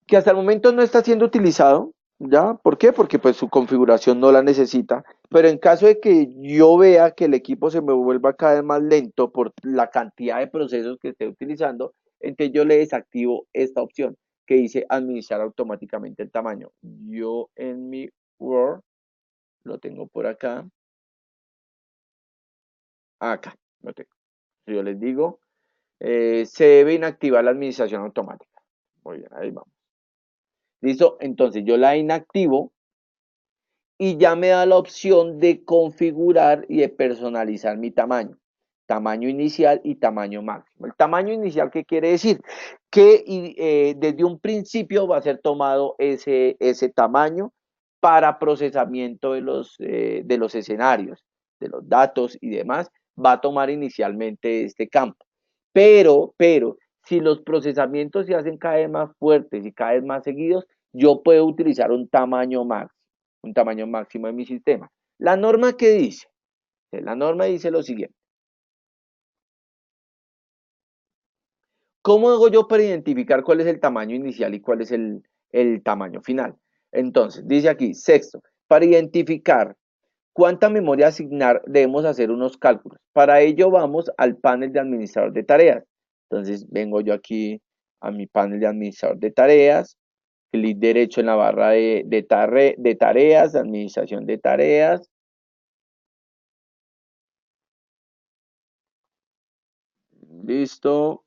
Que hasta el momento no está siendo utilizado, ¿ya? ¿Por qué? Porque pues su configuración no la necesita, pero en caso de que yo vea que el equipo se me vuelva cada vez más lento por la cantidad de procesos que esté utilizando, entonces yo le desactivo esta opción que dice administrar automáticamente el tamaño. Yo en mi Word lo tengo por acá lo tengo. Yo les digo, se debe inactivar la administración automática. Muy bien, ahí vamos. ¿Listo? Entonces yo la inactivo y ya me da la opción de configurar y de personalizar mi tamaño. Tamaño inicial y tamaño máximo. El tamaño inicial, ¿qué quiere decir? Que desde un principio va a ser tomado ese tamaño para procesamiento de los escenarios, de los datos y demás. Va a tomar inicialmente este campo. Pero, si los procesamientos se hacen cada vez más fuertes y cada vez más seguidos, yo puedo utilizar un tamaño máximo de mi sistema. La norma que dice, la norma dice lo siguiente. ¿Cómo hago yo para identificar cuál es el tamaño inicial y cuál es el tamaño final? Entonces, dice aquí, sexto, para identificar cuánta memoria asignar, debemos hacer unos cálculos. Para ello vamos al panel de administrador de tareas. Entonces, vengo yo aquí a mi panel de administrador de tareas, clic derecho en la barra de tareas, administración de tareas. Listo.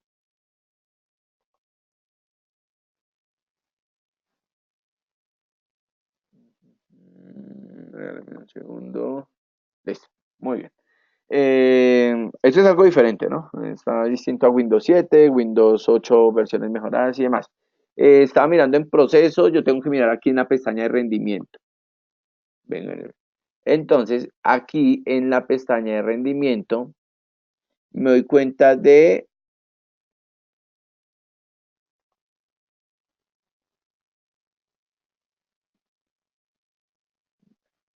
Regálame un segundo. Listo. Muy bien. Esto es algo diferente, ¿no? Está distinto a Windows 7, Windows 8, versiones mejoradas y demás. Estaba mirando en proceso, yo tengo que mirar aquí en la pestaña de rendimiento. Entonces, aquí en la pestaña de rendimiento, me doy cuenta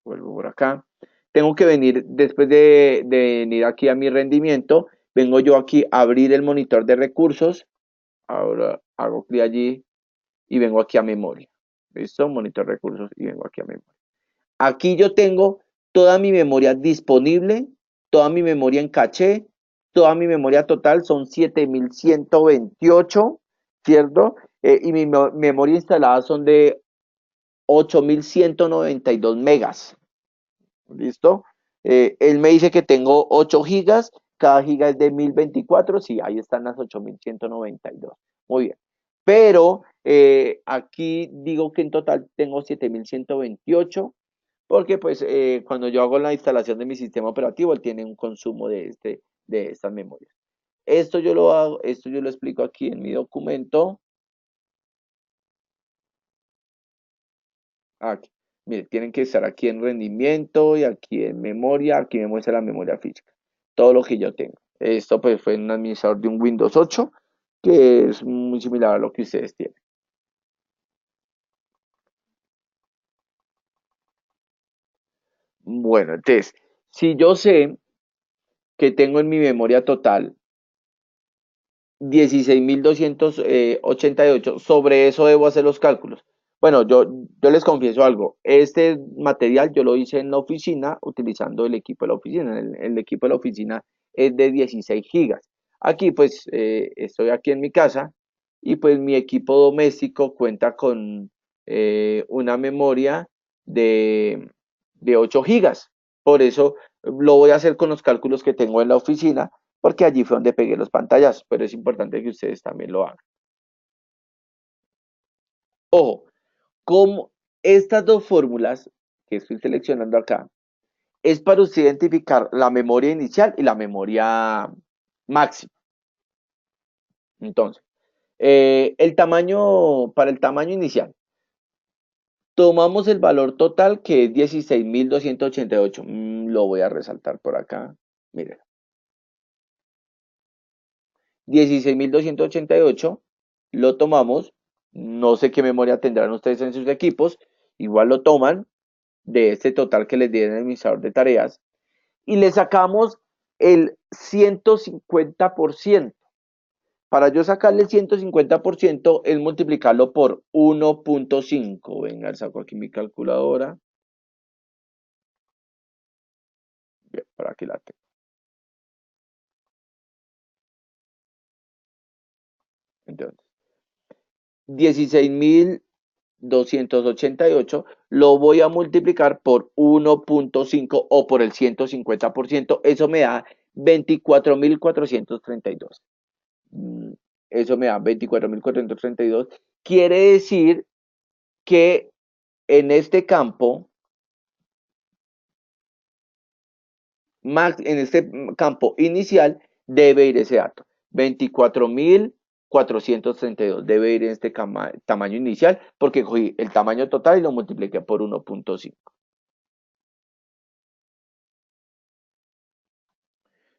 vuelvo por acá, tengo que venir, después de venir aquí a mi rendimiento, vengo yo aquí a abrir el monitor de recursos, ahora hago clic allí y vengo aquí a memoria. ¿Listo? Monitor de recursos y vengo aquí a memoria. Aquí yo tengo toda mi memoria disponible, toda mi memoria en caché, toda mi memoria total son 7128, ¿cierto? Y mi memoria instalada son de 8192 megas. ¿Listo? Él me dice que tengo 8 gigas, cada giga es de 1024, sí, ahí están las 8192. Muy bien. Pero aquí digo que en total tengo 7128 porque pues cuando yo hago la instalación de mi sistema operativo, él tiene un consumo de estas memorias. Esto yo lo hago, esto yo lo explico aquí en mi documento. Aquí. Mire, tienen que estar aquí en rendimiento y aquí en memoria. Aquí me muestra la memoria física. Todo lo que yo tengo. Esto pues fue en un administrador de un Windows 8, que es muy similar a lo que ustedes tienen. Bueno, entonces, si yo sé que tengo en mi memoria total 16.288, sobre eso debo hacer los cálculos. Bueno, yo les confieso algo. Este material yo lo hice en la oficina utilizando el equipo de la oficina. El equipo de la oficina es de 16 gigas. Aquí pues estoy aquí en mi casa y pues mi equipo doméstico cuenta con una memoria de, de 8 gigas. Por eso lo voy a hacer con los cálculos que tengo en la oficina porque allí fue donde pegué los pantallazos, pero es importante que ustedes también lo hagan. Ojo, como estas dos fórmulas que estoy seleccionando acá, es para usted identificar la memoria inicial y la memoria máxima. Entonces, para el tamaño inicial, tomamos el valor total que es 16.288. Lo voy a resaltar por acá. Miren, 16.288 lo tomamos, no sé qué memoria tendrán ustedes en sus equipos, igual lo toman de este total que les di en el administrador de tareas y le sacamos el 150%. Para yo sacarle el 150% es multiplicarlo por 1.5. Venga, saco aquí mi calculadora. Bien, para aquí la tengo. Entonces, 16.288 lo voy a multiplicar por 1.5 o por el 150%. Eso me da 24.432. Mm, Eso me da 24.432. Quiere decir que en este campo, en este campo inicial, debe ir ese dato. 24.432 debe ir en este tamaño inicial porque cogí el tamaño total y lo multipliqué por 1.5.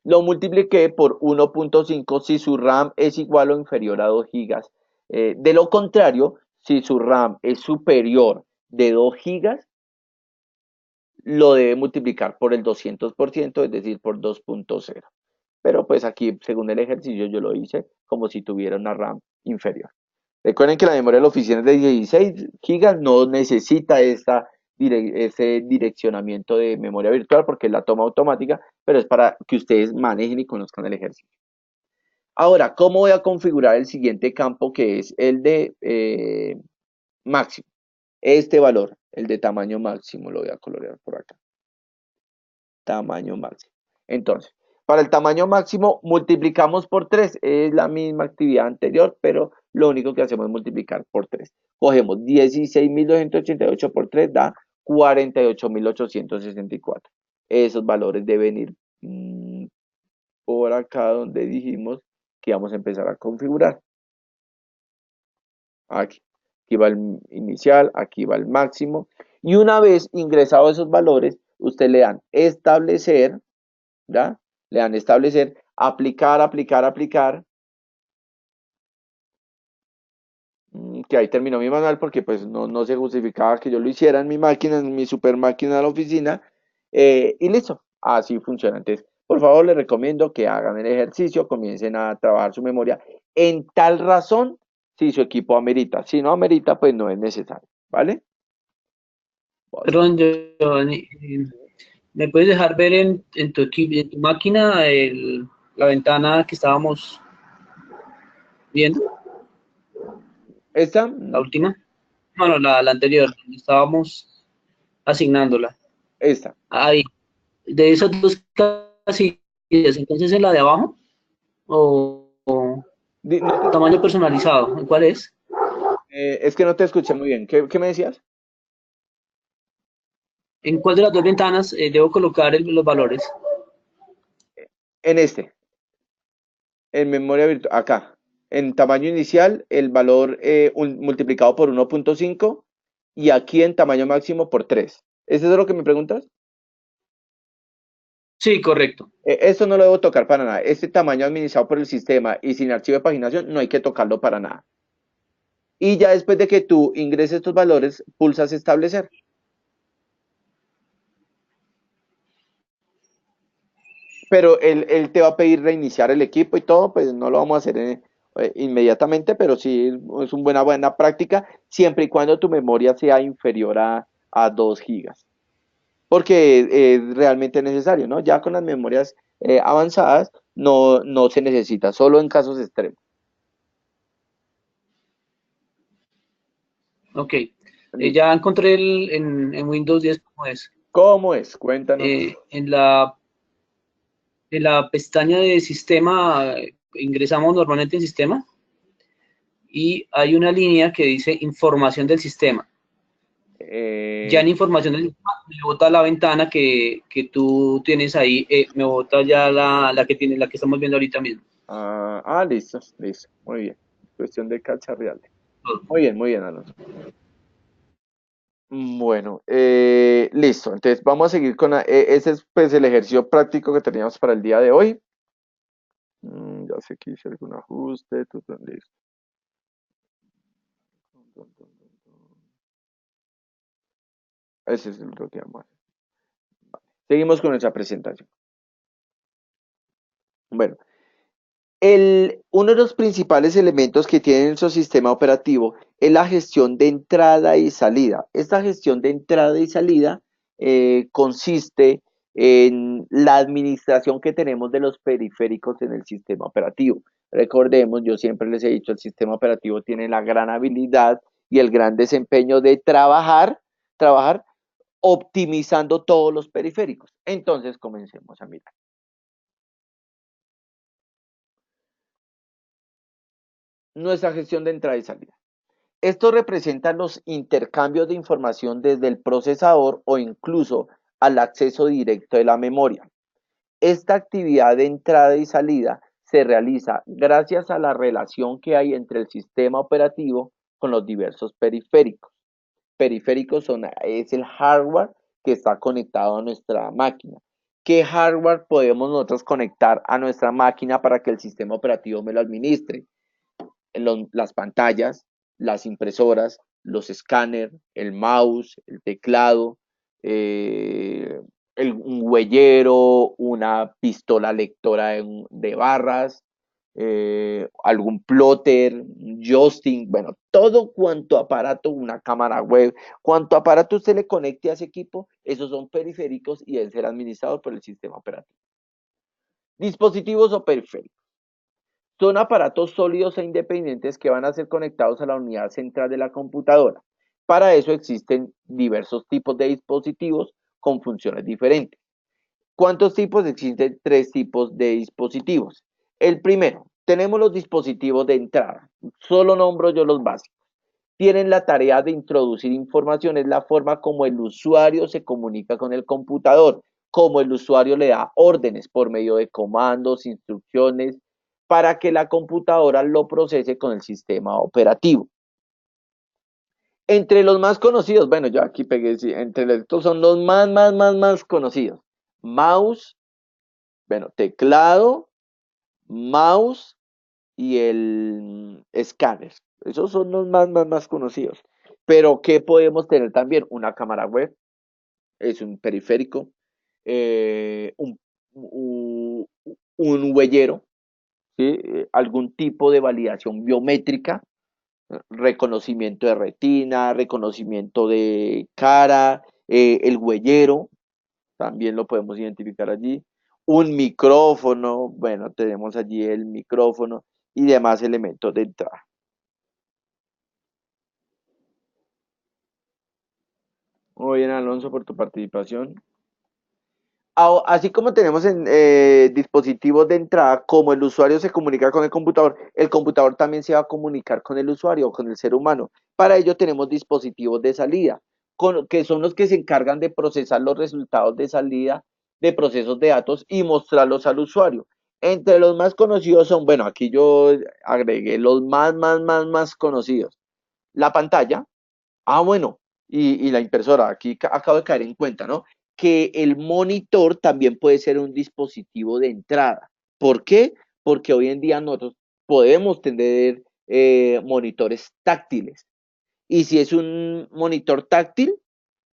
Lo multipliqué por 1.5 si su RAM es igual o inferior a 2 gigas. De lo contrario, si su RAM es superior de 2 gigas, lo debe multiplicar por el 200%, es decir, por 2.0. Pero pues aquí, según el ejercicio, yo lo hice como si tuviera una RAM inferior. Recuerden que la memoria de la oficina es de 16 gigas, no necesita ese direccionamiento de memoria virtual porque es la toma automática, pero es para que ustedes manejen y conozcan el ejercicio. Ahora, ¿cómo voy a configurar el siguiente campo que es el de máximo? Este valor, el de tamaño máximo, lo voy a colorear por acá. Tamaño máximo. Entonces, para el tamaño máximo multiplicamos por 3. Es la misma actividad anterior, pero lo único que hacemos es multiplicar por 3. Cogemos 16.288 por 3 da 48.864. Esos valores deben ir por acá donde dijimos que íbamos a empezar a configurar. Aquí. Aquí va el inicial, aquí va el máximo. Y una vez ingresados esos valores, usted le dan establecer, ¿ya? Le dan establecer, aplicar, aplicar, aplicar. Que ahí terminó mi manual porque pues no se justificaba que yo lo hiciera en mi máquina, en mi super máquina de la oficina. Y listo, así funciona. Entonces, por favor, les recomiendo que hagan el ejercicio, comiencen a trabajar su memoria en tal razón si su equipo amerita. Si no amerita, pues no es necesario, ¿vale? Perdón, Giovanni, ¿me puedes dejar ver en tu equipo, en tu máquina, la ventana que estábamos viendo, Esta, la última? Bueno, la anterior, donde estábamos asignándola. esta. Ahí, de esas dos casillas, entonces en la de abajo, o No tamaño personalizado, ¿en cuál es? es que no te escuché muy bien. ¿Qué me decías? ¿En cuál de las dos ventanas debo colocar los valores? En este. En memoria virtual, acá. En tamaño inicial, el valor multiplicado por 1.5 y aquí en tamaño máximo por 3. ¿Es eso lo que me preguntas? Sí, correcto. Esto no lo debo tocar para nada. Este tamaño administrado por el sistema y sin archivo de paginación no hay que tocarlo para nada. Y ya después de que tú ingreses estos valores, pulsas establecer. Pero él te va a pedir reiniciar el equipo y todo, pues no lo vamos a hacer inmediatamente, pero sí es una buena práctica, siempre y cuando tu memoria sea inferior a 2 gigas. Porque es realmente necesario, ¿no? Ya con las memorias avanzadas no se necesita, solo en casos extremos. Ok. Listo. Ya encontré en Windows 10 cómo es. ¿Cómo es? Cuéntanos. En la pestaña de sistema, ingresamos normalmente en sistema y hay una línea que dice información del sistema. Ya Eh, en información del sistema me bota la ventana que tú tienes ahí, me bota ya la que estamos viendo ahorita mismo. listo, listo. Muy bien. Cuestión de cacharrearle. Muy bien, Alonso. Bueno, listo. Entonces vamos a seguir con ese es pues el ejercicio práctico que teníamos para el día de hoy. Ya sé que hice algún ajuste. Listo. Ese es lo que vamos a hacer. Seguimos con nuestra presentación. Bueno, uno de los principales elementos que tiene nuestro sistema operativo es la gestión de entrada y salida. Esta gestión de entrada y salida consiste en la administración que tenemos de los periféricos en el sistema operativo. Recordemos, yo siempre les he dicho, el sistema operativo tiene la gran habilidad y el gran desempeño de trabajar optimizando todos los periféricos. Entonces, comencemos a mirar. Nuestra gestión de entrada y salida. Esto representa los intercambios de información desde el procesador o incluso al acceso directo de la memoria. Esta actividad de entrada y salida se realiza gracias a la relación que hay entre el sistema operativo con los diversos periféricos. Periféricos es el hardware que está conectado a nuestra máquina. ¿Qué hardware podemos nosotros conectar a nuestra máquina para que el sistema operativo me lo administre? Las pantallas, las impresoras, los escáneres, el mouse, el teclado, eh, un huellero, una pistola lectora de barras, algún plotter, un joystick, bueno, todo cuanto aparato, una cámara web, cuanto aparato usted le conecte a ese equipo, esos son periféricos y deben ser administrados por el sistema operativo. Dispositivos o periféricos. Son aparatos sólidos e independientes que van a ser conectados a la unidad central de la computadora. Para eso existen diversos tipos de dispositivos con funciones diferentes. ¿Cuántos tipos? Existen 3 tipos de dispositivos. El primero, tenemos los dispositivos de entrada. Solo nombro yo los básicos. Tienen la tarea de introducir información, es la forma como el usuario se comunica con el computador, como el usuario le da órdenes por medio de comandos, instrucciones, para que la computadora lo procese con el sistema operativo. Entre los más conocidos, bueno, yo aquí pegué, sí, entre estos son los más conocidos. Mouse, bueno, teclado, mouse y el escáner. Esos son los más conocidos. Pero, ¿qué podemos tener también? Una cámara web, es un periférico, eh, un, un huellero, ¿sí? Algún tipo de validación biométrica, reconocimiento de retina, reconocimiento de cara, el huellero, también lo podemos identificar allí. Un micrófono, bueno, tenemos allí el micrófono y demás elementos de entrada. Muy bien, Alonso, por tu participación. Así como tenemos en dispositivos de entrada, como el usuario se comunica con el computador también se va a comunicar con el usuario, con el ser humano. Para ello tenemos dispositivos de salida, que son los que se encargan de procesar los resultados de salida de procesos de datos y mostrarlos al usuario. Entre los más conocidos son, bueno, aquí yo agregué los más conocidos. La pantalla, bueno, y la impresora, aquí acabo de caer en cuenta, ¿no? Que el monitor también puede ser un dispositivo de entrada. ¿Por qué? Porque hoy en día nosotros podemos tener monitores táctiles. Y si es un monitor táctil,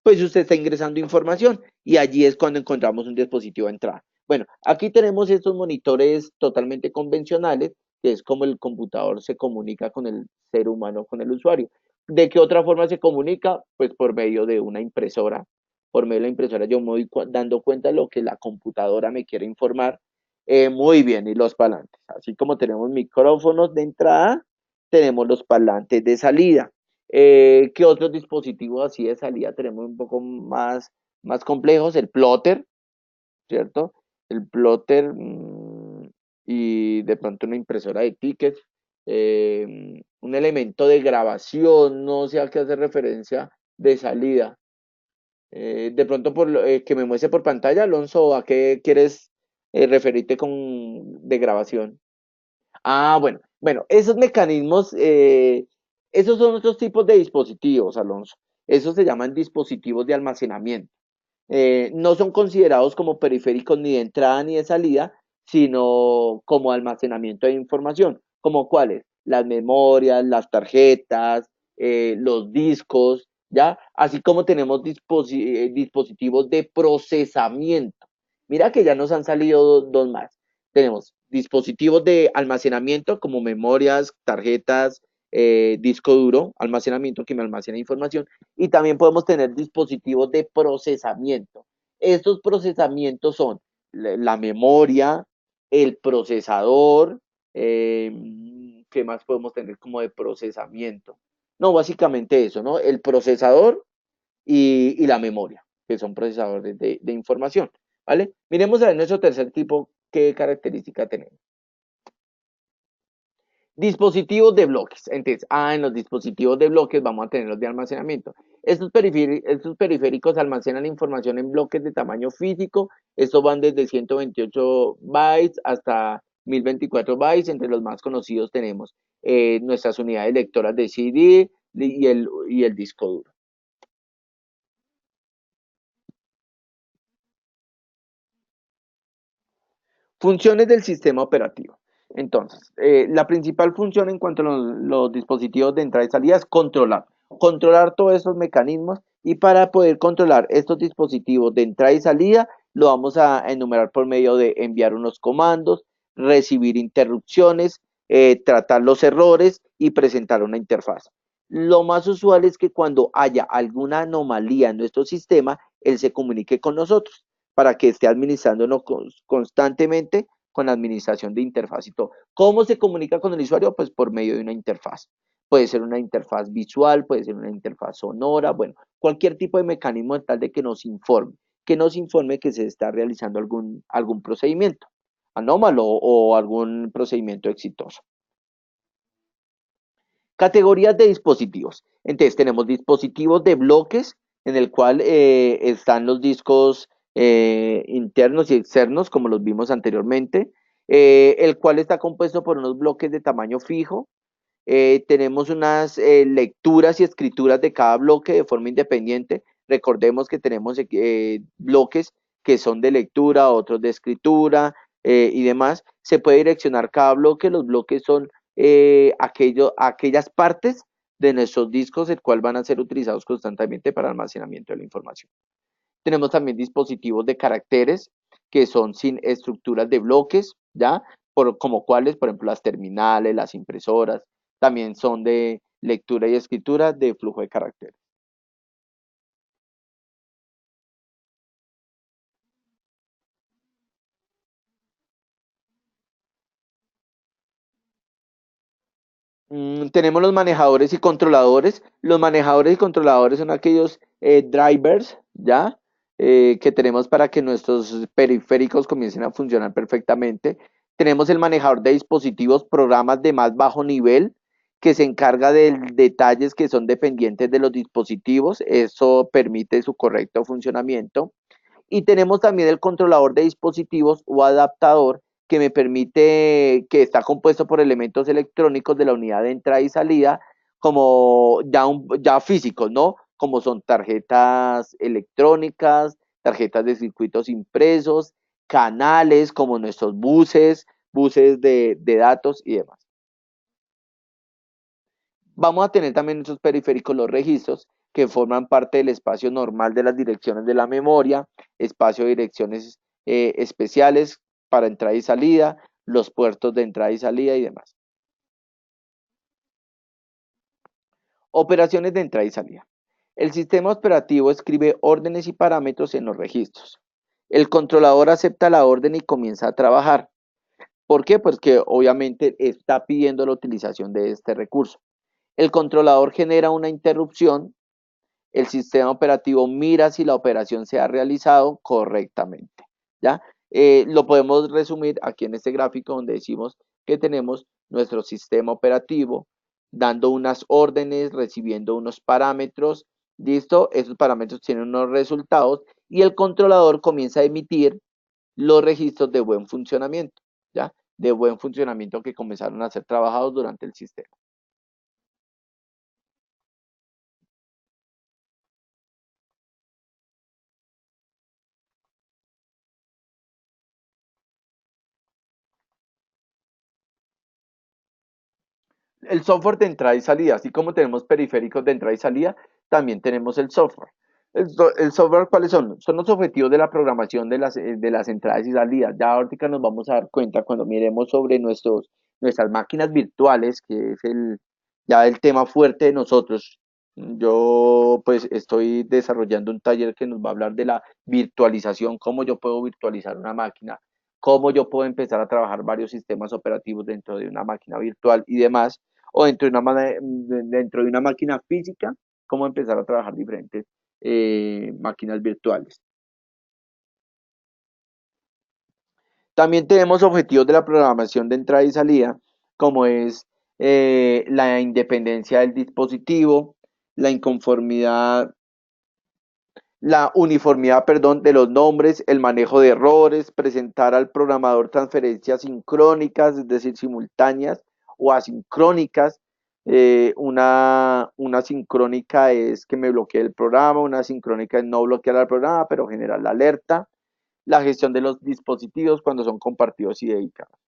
pues usted está ingresando información y allí es cuando encontramos un dispositivo de entrada. Bueno, aquí tenemos estos monitores totalmente convencionales, que es como el computador se comunica con el ser humano, con el usuario. ¿De qué otra forma se comunica? Pues por medio de una impresora. Por medio de la impresora yo me voy dando cuenta de lo que la computadora me quiere informar. Muy bien, y los parlantes. Así como tenemos micrófonos de entrada, tenemos los parlantes de salida. ¿Qué otros dispositivos así de salida tenemos un poco más complejos? El plotter, ¿cierto? El plotter y de pronto una impresora de tickets, un elemento de grabación, no sé a qué hace referencia de salida. De pronto que me muestre por pantalla, Alonso, ¿a qué quieres referirte de grabación? Bueno, esos mecanismos, esos son otros tipos de dispositivos, Alonso. Esos se llaman dispositivos de almacenamiento. No son considerados como periféricos ni de entrada ni de salida, sino como almacenamiento de información. ¿Como cuáles? Las memorias, las tarjetas, los discos, ¿ya? Así como tenemos dispositivos de procesamiento. Mira que ya nos han salido dos más. Tenemos dispositivos de almacenamiento como memorias, tarjetas, disco duro, almacenamiento que me almacena información, y también podemos tener dispositivos de procesamiento. Estos procesamientos son la memoria, el procesador, ¿qué más podemos tener como de procesamiento? No, básicamente eso, ¿no? El procesador y la memoria, que son procesadores de información, ¿vale? Miremos a ver nuestro tercer tipo, qué característica tenemos. Dispositivos de bloques. Entonces, en los dispositivos de bloques vamos a tener los de almacenamiento. Estos periféricos almacenan información en bloques de tamaño físico. Estos van desde 128 bytes hasta 1024 bytes. Entre los más conocidos tenemos nuestras unidades lectoras de CD y el disco duro. Funciones del sistema operativo. Entonces, la principal función en cuanto a los dispositivos de entrada y salida es controlar todos esos mecanismos, y para poder controlar estos dispositivos de entrada y salida lo vamos a enumerar por medio de enviar unos comandos, recibir interrupciones, tratar los errores y presentar una interfaz. Lo más usual es que cuando haya alguna anomalía en nuestro sistema, él se comunique con nosotros para que esté administrándonos constantemente con la administración de interfaz y todo. ¿Cómo se comunica con el usuario? Pues por medio de una interfaz. Puede ser una interfaz visual, puede ser una interfaz sonora, bueno, cualquier tipo de mecanismo tal de que nos informe que se está realizando algún procedimiento anómalo o algún procedimiento exitoso. Categorías de dispositivos. Entonces tenemos dispositivos de bloques en el cual están los discos internos y externos, como los vimos anteriormente, el cual está compuesto por unos bloques de tamaño fijo. Tenemos unas lecturas y escrituras de cada bloque de forma independiente. Recordemos que tenemos bloques que son de lectura, otros de escritura y demás. Se puede direccionar cada bloque. Los bloques son aquellas partes de nuestros discos, el cual van a ser utilizados constantemente para almacenamiento de la información. Tenemos también dispositivos de caracteres que son sin estructuras de bloques, ¿ya? Como cuáles, por ejemplo, las terminales, las impresoras, también son de lectura y escritura de flujo de caracteres. Tenemos los manejadores y controladores. Los manejadores y controladores son aquellos drivers, ¿ya? Que tenemos para que nuestros periféricos comiencen a funcionar perfectamente. Tenemos el manejador de dispositivos, programas de más bajo nivel, que se encarga de detalles que son dependientes de los dispositivos. Eso permite su correcto funcionamiento. Y tenemos también el controlador de dispositivos o adaptador, que me permite, que está compuesto por elementos electrónicos de la unidad de entrada y salida, como ya físicos, ¿no? Como son tarjetas electrónicas, tarjetas de circuitos impresos, canales como nuestros buses de datos y demás. Vamos a tener también esos periféricos, los registros, que forman parte del espacio normal de las direcciones de la memoria, espacio de direcciones especiales para entrada y salida, los puertos de entrada y salida y demás. Operaciones de entrada y salida. El sistema operativo escribe órdenes y parámetros en los registros. El controlador acepta la orden y comienza a trabajar. ¿Por qué? Pues que obviamente está pidiendo la utilización de este recurso. El controlador genera una interrupción. El sistema operativo mira si la operación se ha realizado correctamente. ¿Ya? Lo podemos resumir aquí en este gráfico donde decimos que tenemos nuestro sistema operativo dando unas órdenes, recibiendo unos parámetros, listo, esos parámetros tienen unos resultados y el controlador comienza a emitir los registros de buen funcionamiento, ¿ya? De buen funcionamiento que comenzaron a ser trabajados durante el sistema. El software de entrada y salida, así como tenemos periféricos de entrada y salida, también tenemos el software. El software, ¿cuáles son? Son los objetivos de la programación de las entradas y salidas. Ya ahorita nos vamos a dar cuenta cuando miremos sobre nuestras máquinas virtuales, que es ya el tema fuerte de nosotros. Yo pues estoy desarrollando un taller que nos va a hablar de la virtualización, cómo yo puedo virtualizar una máquina, cómo yo puedo empezar a trabajar varios sistemas operativos dentro de una máquina virtual y demás o dentro de una máquina física, cómo empezar a trabajar diferentes máquinas virtuales. También tenemos objetivos de la programación de entrada y salida, como es la independencia del dispositivo, la inconformidad, la uniformidad, perdón, de los nombres, el manejo de errores, presentar al programador transferencias sincrónicas, es decir, simultáneas o asincrónicas. Una sincrónica es que me bloquee el programa, una sincrónica es no bloquear el programa, pero generar la alerta. La gestión de los dispositivos cuando son compartidos y dedicados.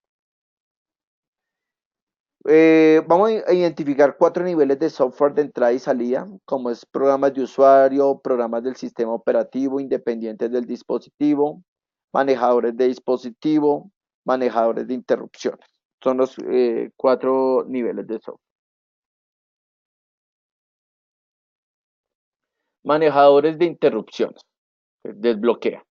Vamos a identificar 4 niveles de software de entrada y salida, como es programas de usuario, programas del sistema operativo independientes del dispositivo, manejadores de dispositivo, manejadores de interrupciones. Son los 4 niveles de software. Manejadores de interrupciones. Desbloquea.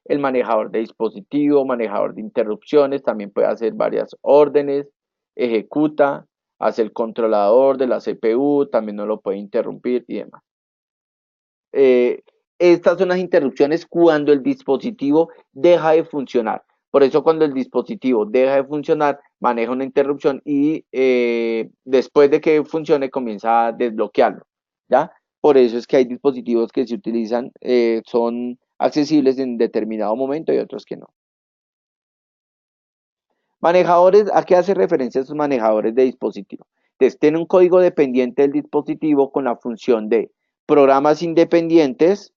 El manejador de dispositivo, manejador de interrupciones, también puede hacer varias órdenes, ejecuta, hace el controlador de la CPU, también no lo puede interrumpir y demás. Estas son las interrupciones cuando el dispositivo deja de funcionar. Por eso cuando el dispositivo deja de funcionar, maneja una interrupción y después de que funcione comienza a desbloquearlo. ¿Ya? Por eso es que hay dispositivos que se utilizan, son accesibles en determinado momento y otros que no. Manejadores, ¿a qué hace referencia estos manejadores de dispositivo? Entonces, tiene un código dependiente del dispositivo con la función de programas independientes,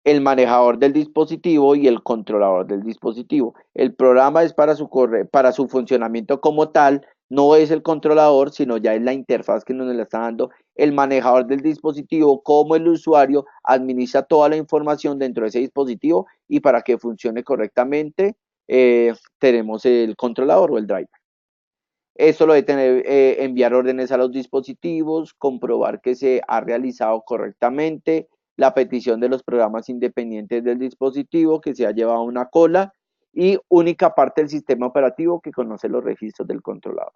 el manejador del dispositivo y el controlador del dispositivo. El programa es para su funcionamiento como tal, no es el controlador, sino ya es la interfaz que nos la está dando. El manejador del dispositivo, como el usuario, administra toda la información dentro de ese dispositivo y para que funcione correctamente, tenemos el controlador o el driver. Esto lo de enviar órdenes a los dispositivos, comprobar que se ha realizado correctamente, la petición de los programas independientes del dispositivo, que se ha llevado una cola y única parte del sistema operativo que conoce los registros del controlador.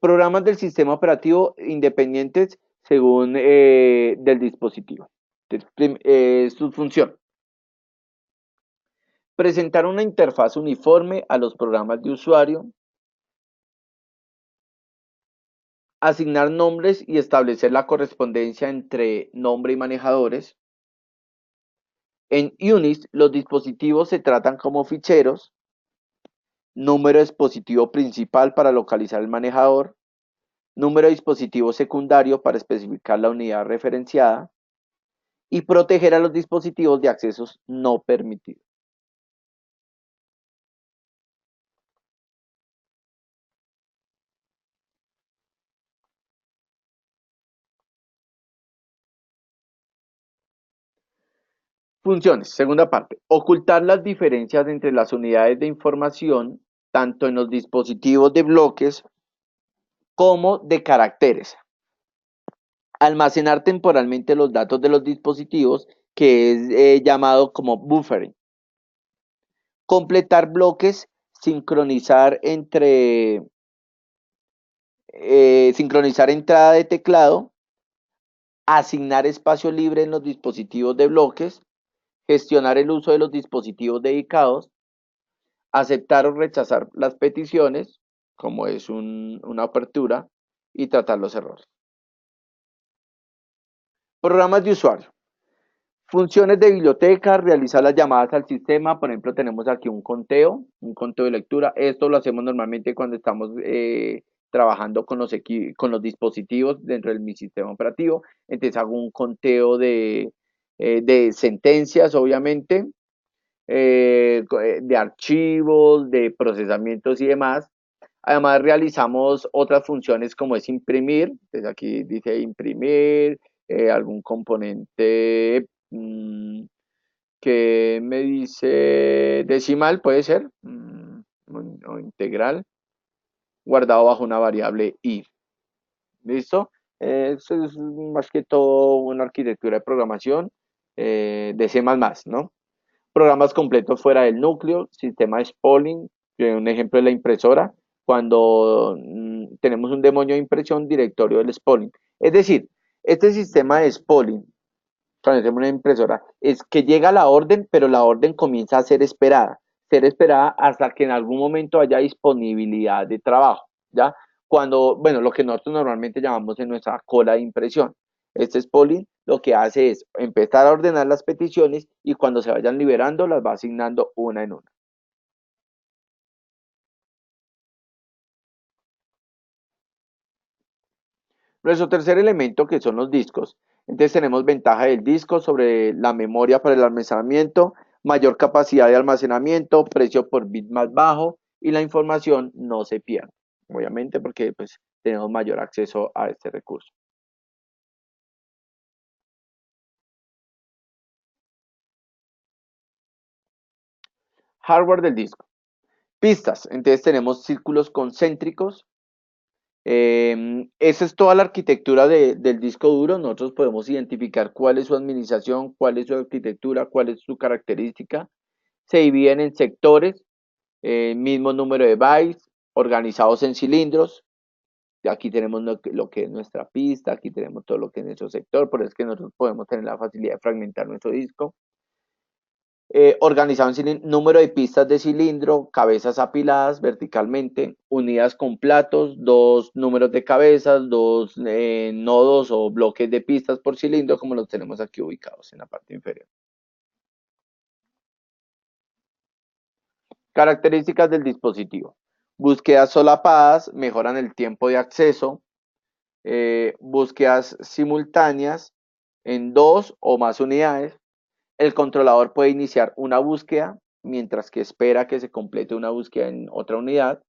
Programas del sistema operativo independientes según del dispositivo. Su función. Presentar una interfaz uniforme a los programas de usuario. Asignar nombres y establecer la correspondencia entre nombre y manejadores. En Unix, los dispositivos se tratan como ficheros. Número de dispositivo principal para localizar el manejador. Número de dispositivo secundario para especificar la unidad referenciada. Y proteger a los dispositivos de accesos no permitidos. Funciones, segunda parte. Ocultar las diferencias entre las unidades de información, tanto en los dispositivos de bloques como de caracteres. Almacenar temporalmente los datos de los dispositivos, que es llamado como buffering. Completar bloques, sincronizar entrada de teclado, asignar espacio libre en los dispositivos de bloques, gestionar el uso de los dispositivos dedicados, aceptar o rechazar las peticiones, como es una apertura, y tratar los errores. Programas de usuario. Funciones de biblioteca, realizar las llamadas al sistema. Por ejemplo, tenemos aquí un conteo de lectura. Esto lo hacemos normalmente cuando estamos trabajando con los dispositivos dentro de mi sistema operativo. Entonces hago un conteo de sentencias, obviamente, de archivos, de procesamientos y demás. Además, realizamos otras funciones como es imprimir. Entonces aquí dice imprimir, algún componente que me dice decimal, puede ser, o integral, guardado bajo una variable i. ¿Listo? Eso es más que todo una arquitectura de programación de C++, ¿no? Programas completos fuera del núcleo, sistema de spooling, un ejemplo es la impresora, cuando tenemos un demonio de impresión, directorio del spooling. Es decir, este sistema de spooling, cuando tenemos una impresora, es que llega la orden, pero la orden comienza a ser esperada hasta que en algún momento haya disponibilidad de trabajo, ¿ya? Cuando, bueno, lo que nosotros normalmente llamamos en nuestra cola de impresión. Este spooling lo que hace es empezar a ordenar las peticiones y cuando se vayan liberando las va asignando una en una. Nuestro tercer elemento, que son los discos. Entonces tenemos ventaja del disco sobre la memoria para el almacenamiento, mayor capacidad de almacenamiento, precio por bit más bajo y la información no se pierde. Obviamente porque pues, tenemos mayor acceso a este recurso. Hardware del disco. Pistas. Entonces tenemos círculos concéntricos. Esa es toda la arquitectura del disco duro. Nosotros podemos identificar cuál es su administración, cuál es su arquitectura, cuál es su característica. Se dividen en sectores, mismo número de bytes, organizados en cilindros. Aquí tenemos lo que es nuestra pista, aquí tenemos todo lo que es nuestro sector, por eso es que nosotros podemos tener la facilidad de fragmentar nuestro disco. Organizado en número de pistas de cilindro, cabezas apiladas verticalmente, unidas con platos, dos números de cabezas, dos nodos o bloques de pistas por cilindro, como los tenemos aquí ubicados en la parte inferior. Características del dispositivo. Búsquedas solapadas mejoran el tiempo de acceso. Búsquedas simultáneas en dos o más unidades. El controlador puede iniciar una búsqueda mientras que espera que se complete una búsqueda en otra unidad.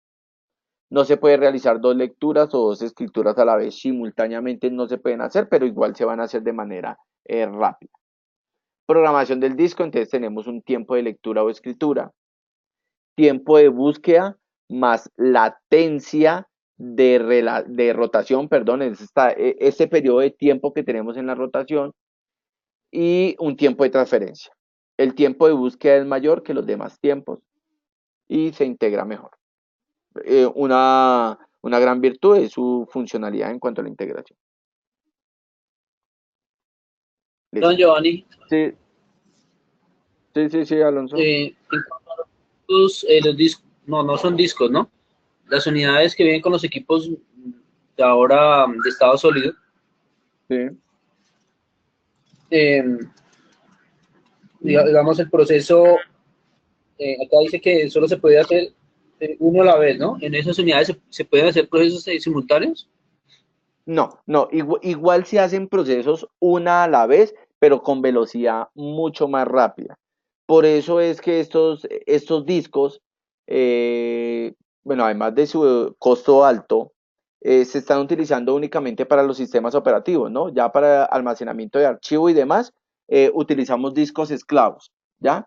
No se puede realizar dos lecturas o dos escrituras a la vez simultáneamente, no se pueden hacer, pero igual se van a hacer de manera rápida. Programación del disco, entonces tenemos un tiempo de lectura o escritura, tiempo de búsqueda más latencia de rotación, perdón, es este periodo de tiempo que tenemos en la rotación y un tiempo de transferencia. El tiempo de búsqueda es mayor que los demás tiempos y se integra mejor. Una gran virtud es su funcionalidad en cuanto a la integración. Don Listo. Giovanni, Sí, sí, Alonso. en los discos, no son discos, ¿no? Las unidades que vienen con los equipos de ahora de estado sólido, Sí. eh, digamos, el proceso, acá dice que solo se puede hacer uno a la vez, ¿no? En esas unidades se pueden hacer procesos simultáneos. No, no, igual se hacen procesos una a la vez, pero con velocidad mucho más rápida. Por eso es que estos discos, eh, bueno, además de su costo alto, se están utilizando únicamente para los sistemas operativos, ¿no? Ya para almacenamiento de archivo y demás, utilizamos discos esclavos, ¿ya?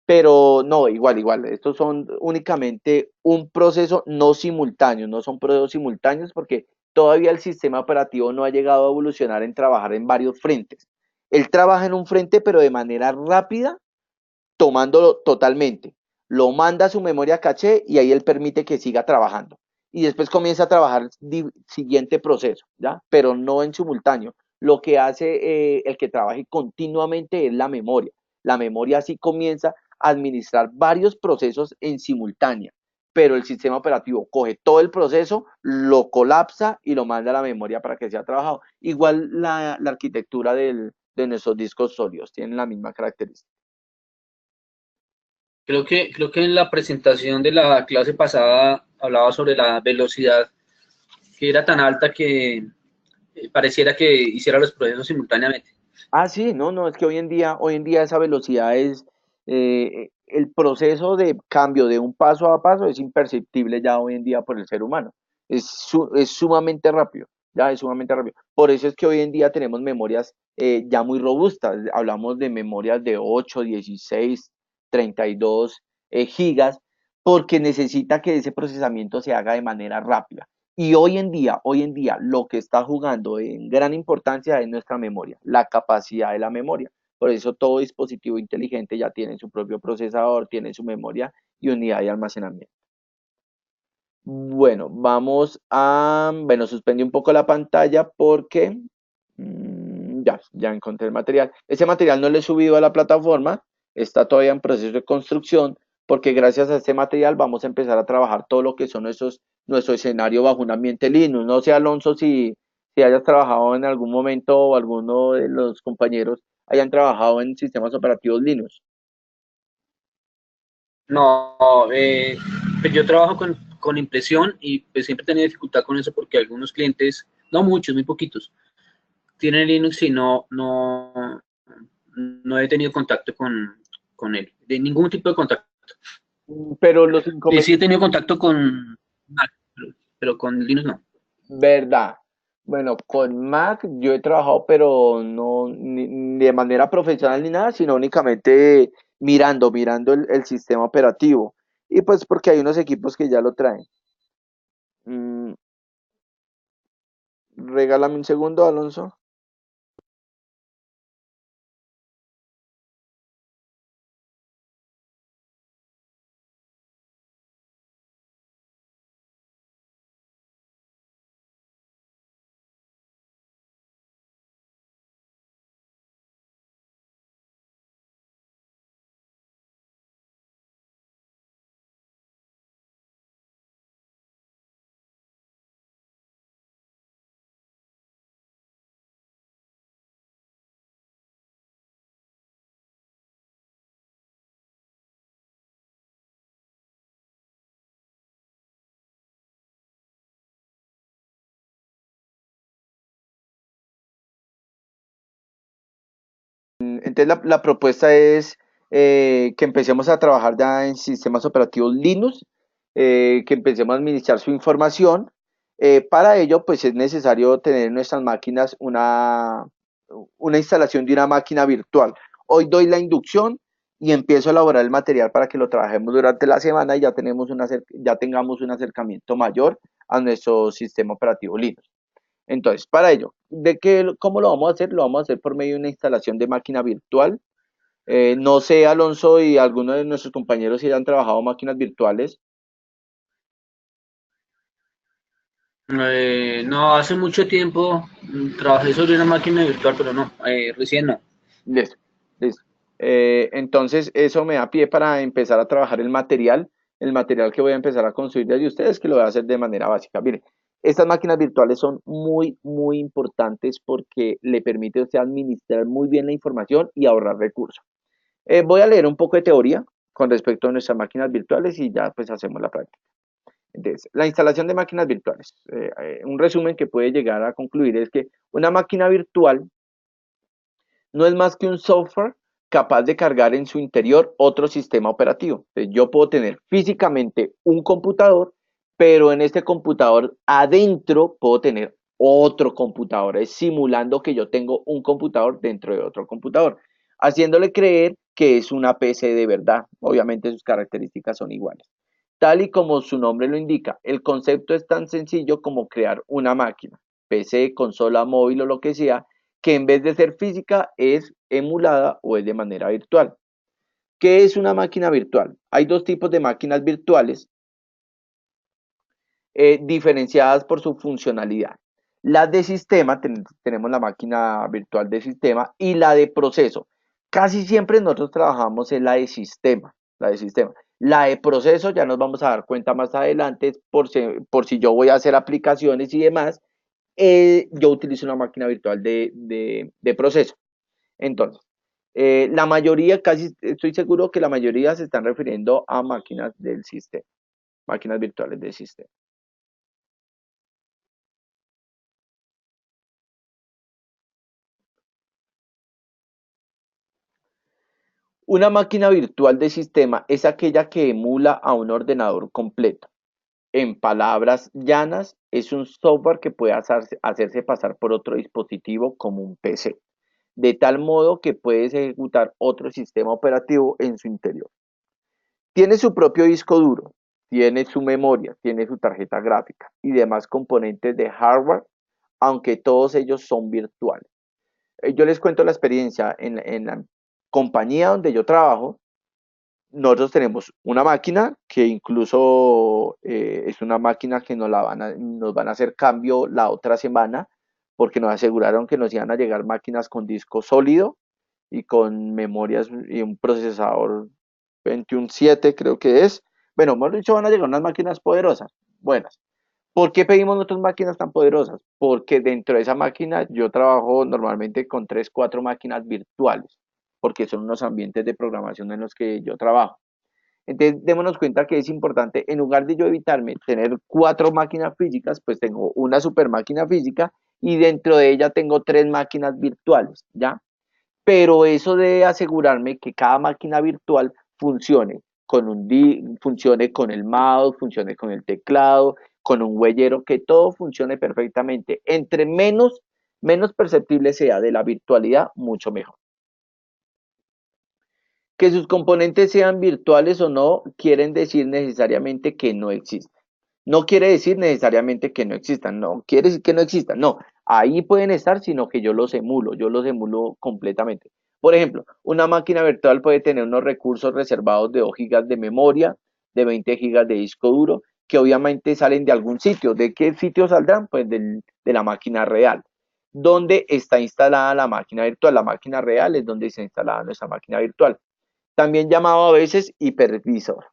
Pero no, igual, estos son únicamente un proceso no simultáneo, no son procesos simultáneos porque todavía el sistema operativo no ha llegado a evolucionar en trabajar en varios frentes. Él trabaja en un frente, pero de manera rápida, tomándolo totalmente. Lo manda a su memoria caché y ahí él permite que siga trabajando. Y después comienza a trabajar el siguiente proceso, ¿ya? Pero no en simultáneo. Lo que hace el que trabaje continuamente es la memoria. La memoria sí comienza a administrar varios procesos en simultánea, pero el sistema operativo coge todo el proceso, lo colapsa y lo manda a la memoria para que sea trabajado. Igual la arquitectura de nuestros discos sólidos tiene la misma característica. Creo que en la presentación de la clase pasada hablaba sobre la velocidad que era tan alta que pareciera que hiciera los procesos simultáneamente. Ah, sí, no, es que hoy en día esa velocidad es, el proceso de cambio de un paso a paso es imperceptible ya hoy en día por el ser humano. Es sumamente rápido, ya es sumamente rápido. Por eso es que hoy en día tenemos memorias ya muy robustas. Hablamos de memorias de 8, 16, 32 gigas, porque necesita que ese procesamiento se haga de manera rápida. Y hoy en día, lo que está jugando en gran importancia es nuestra memoria, la capacidad de la memoria. Por eso todo dispositivo inteligente ya tiene su propio procesador, tiene su memoria y unidad de almacenamiento. Bueno, bueno, suspendí un poco la pantalla porque ya encontré el material. Ese material no lo he subido a la plataforma, está todavía en proceso de construcción, porque gracias a este material vamos a empezar a trabajar todo lo que son nuestro escenario bajo un ambiente Linux. No sé, Alonso, si hayas trabajado en algún momento o alguno de los compañeros hayan trabajado en sistemas operativos Linux. No, pues yo trabajo con impresión y pues siempre he tenido dificultad con eso porque algunos clientes, no muchos, muy poquitos, tienen Linux y no he tenido contacto con él, de ningún tipo de contacto. Pero los Sí he inconvenientes, tenido contacto con Mac, pero con Linux no. verdad. Bueno, con Mac yo he trabajado, pero no ni de manera profesional ni nada, sino únicamente mirando el sistema operativo. Y pues porque hay unos equipos que ya lo traen. Mm, regálame un segundo, Alonso. Entonces la propuesta es que empecemos a trabajar ya en sistemas operativos Linux, que empecemos a administrar su información. Para ello, pues es necesario tener en nuestras máquinas una instalación de una máquina virtual. Hoy doy la inducción y empiezo a elaborar el material para que lo trabajemos durante la semana y ya tengamos un acercamiento mayor a nuestro sistema operativo Linux. Entonces, para ello, ¿cómo lo vamos a hacer? Lo vamos a hacer por medio de una instalación de máquina virtual. No sé, Alonso y algunos de nuestros compañeros si han trabajado máquinas virtuales. No, hace mucho tiempo trabajé sobre una máquina virtual, pero no, recién no. Listo, listo. Entonces, eso me da pie para empezar a trabajar el material que voy a empezar a construir desde ustedes, que lo voy a hacer de manera básica. Mire, estas máquinas virtuales son muy, muy importantes porque le permite a usted administrar muy bien la información y ahorrar recursos. Voy a leer un poco de teoría con respecto a nuestras máquinas virtuales y ya pues hacemos la práctica. Entonces, la instalación de máquinas virtuales. Un resumen que puede llegar a concluir es que una máquina virtual no es más que un software capaz de cargar en su interior otro sistema operativo. Entonces, yo puedo tener físicamente un computador, pero en este computador adentro puedo tener otro computador, es simulando que yo tengo un computador dentro de otro computador, haciéndole creer que es una PC de verdad. Obviamente sus características son iguales. Tal y como su nombre lo indica, el concepto es tan sencillo como crear una máquina, PC, consola móvil o lo que sea, que en vez de ser física es emulada o es de manera virtual. ¿Qué es una máquina virtual? Hay dos tipos de máquinas virtuales diferenciadas por su funcionalidad. La de sistema, tenemos la máquina virtual de sistema y la de proceso. Casi siempre nosotros trabajamos en la de sistema, la de sistema. La de proceso ya nos vamos a dar cuenta más adelante por si yo voy a hacer aplicaciones y demás, yo utilizo una máquina virtual de proceso. Entonces, la mayoría, casi estoy seguro que la mayoría se están refiriendo a máquinas del sistema, máquinas virtuales del sistema. Una máquina virtual de sistema es aquella que emula a un ordenador completo. En palabras llanas, es un software que puede hacerse pasar por otro dispositivo como un PC, de tal modo que puedes ejecutar otro sistema operativo en su interior. Tiene su propio disco duro, tiene su memoria, tiene su tarjeta gráfica y demás componentes de hardware, aunque todos ellos son virtuales. Yo les cuento la experiencia en la compañía donde yo trabajo. Nosotros tenemos una máquina que incluso es una máquina que nos van a hacer cambio la otra semana porque nos aseguraron que nos iban a llegar máquinas con disco sólido y con memorias y un procesador 21.7 creo que es. Bueno, hemos dicho van a llegar unas máquinas poderosas, buenas. ¿Por qué pedimos nuestras máquinas tan poderosas? Porque dentro de esa máquina yo trabajo normalmente con 3, 4 máquinas virtuales, porque son unos ambientes de programación en los que yo trabajo. Entonces, démonos cuenta que es importante, en lugar de yo evitarme tener 4 máquinas físicas, pues tengo una super máquina física y dentro de ella tengo 3 máquinas virtuales, ¿ya? Pero eso de asegurarme que cada máquina virtual funcione con el mouse, funcione con el teclado, con un huellero, que todo funcione perfectamente. Entre menos perceptible sea de la virtualidad, mucho mejor. Que sus componentes sean virtuales o no, quieren decir necesariamente que no existen. No quiere decir necesariamente que no existan, no quiere decir que no existan, no. Ahí pueden estar, sino que yo los emulo completamente. Por ejemplo, una máquina virtual puede tener unos recursos reservados de 2 gigas de memoria, de 20 gigas de disco duro, que obviamente salen de algún sitio. ¿De qué sitio saldrán? Pues de la máquina real. ¿Dónde está instalada la máquina virtual? La máquina real es donde está instalada nuestra máquina virtual, también llamado a veces hipervisor.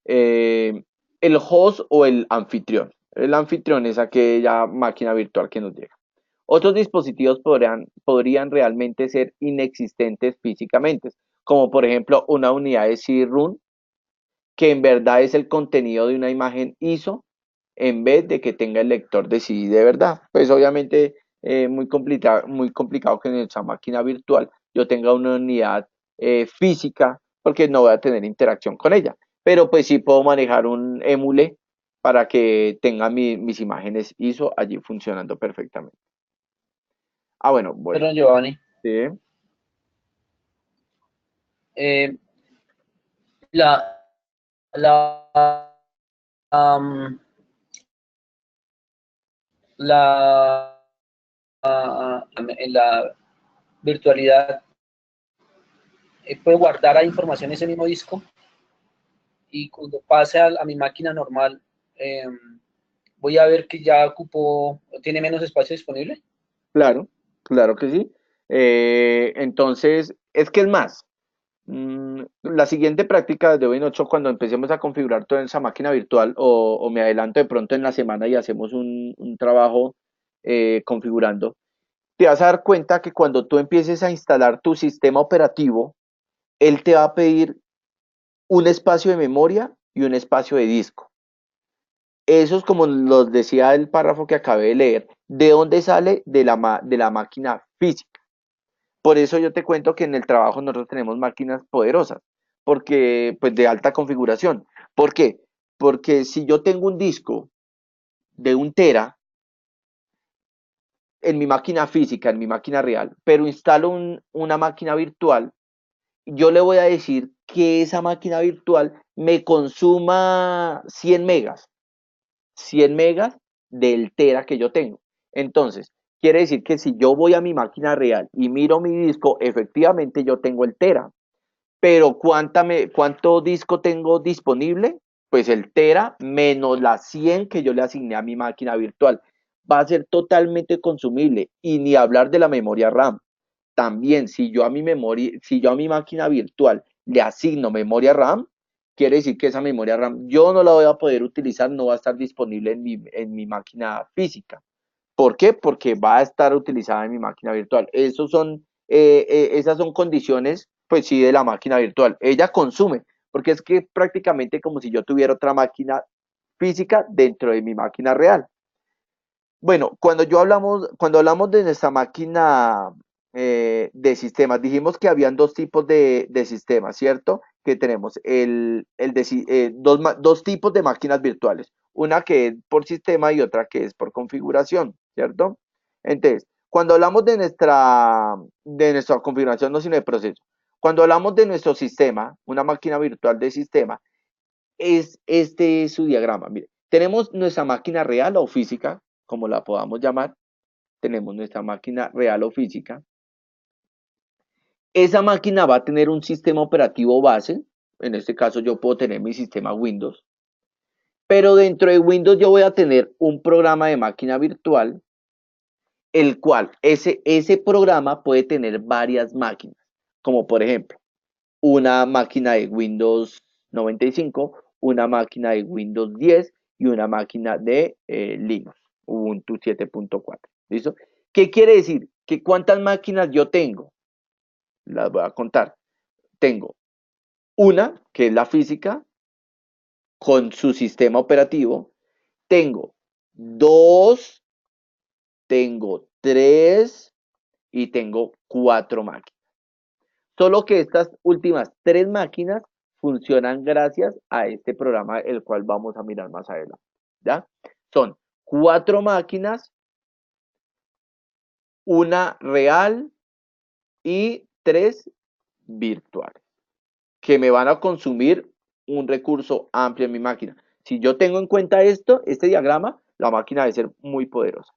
Eh, el host o el anfitrión. El anfitrión es aquella máquina virtual que nos llega. Otros dispositivos podrían realmente ser inexistentes físicamente, como por ejemplo una unidad de CD-ROM, que en verdad es el contenido de una imagen ISO, en vez de que tenga el lector de CD de verdad. Pues obviamente muy complicado que en esa máquina virtual yo tenga una unidad física, porque no voy a tener interacción con ella. Pero pues sí puedo manejar un emule para que tenga mis imágenes ISO allí funcionando perfectamente. Ah, bueno, voy. Perdón, Giovanni. Sí. Eh, la, la, am, la, en la virtualidad puedo guardar la información en ese mismo disco y cuando pase a mi máquina normal, eh, voy a ver que ya tiene menos espacio disponible. Claro, claro que sí. Entonces, es que es más. La siguiente práctica de hoy en 8, cuando empecemos a configurar toda esa máquina virtual, o me adelanto de pronto en la semana y hacemos un trabajo configurando, te vas a dar cuenta que cuando tú empieces a instalar tu sistema operativo, él te va a pedir un espacio de memoria y un espacio de disco. Eso es como los decía el párrafo que acabé de leer. ¿De dónde sale? De la máquina física. Por eso yo te cuento que en el trabajo nosotros tenemos máquinas poderosas, porque pues de alta configuración. ¿Por qué? Porque si yo tengo un disco de 1 tera en mi máquina física, en mi máquina real, pero instalo una máquina virtual, yo le voy a decir que esa máquina virtual me consuma 100 megas, 100 megas del tera que yo tengo. Entonces, quiere decir que si yo voy a mi máquina real y miro mi disco, efectivamente yo tengo el tera. Pero ¿cuánto disco tengo disponible? Pues el tera menos las 100 que yo le asigné a mi máquina virtual. Va a ser totalmente consumible. Y ni hablar de la memoria RAM. También, si yo a mi máquina virtual le asigno memoria RAM, quiere decir que esa memoria RAM yo no la voy a poder utilizar, no va a estar disponible en mi máquina física. ¿Por qué? Porque va a estar utilizada en mi máquina virtual. Esas son condiciones, pues sí, de la máquina virtual. Ella consume, porque es que prácticamente como si yo tuviera otra máquina física dentro de mi máquina real. Bueno, cuando hablamos de nuestra máquina de sistemas, dijimos que habían dos tipos de sistemas, ¿cierto? Que tenemos dos tipos de máquinas virtuales, una que es por sistema y otra que es por configuración, ¿cierto? Entonces, cuando hablamos de nuestra configuración, no sino de proceso, cuando hablamos de nuestro sistema, una máquina virtual de sistema, este es su diagrama. Mire, tenemos nuestra máquina real o física, como la podamos llamar. Tenemos nuestra máquina real o física. Esa máquina va a tener un sistema operativo base. En este caso yo puedo tener mi sistema Windows. Pero dentro de Windows yo voy a tener un programa de máquina virtual, el cual ese programa puede tener varias máquinas. Como por ejemplo, una máquina de Windows 95, una máquina de Windows 10 y una máquina de Linux, Ubuntu 7.4. ¿Listo? ¿Qué quiere decir? Que cuántas máquinas yo tengo. Las voy a contar. Tengo una, que es la física, con su sistema operativo. Tengo dos, tengo tres y tengo 4 máquinas. Solo que estas últimas 3 máquinas funcionan gracias a este programa, el cual vamos a mirar más adelante. ¿Ya? Son 4 máquinas, una real y 3 virtuales, que me van a consumir un recurso amplio en mi máquina. Si yo tengo en cuenta este diagrama, la máquina debe ser muy poderosa.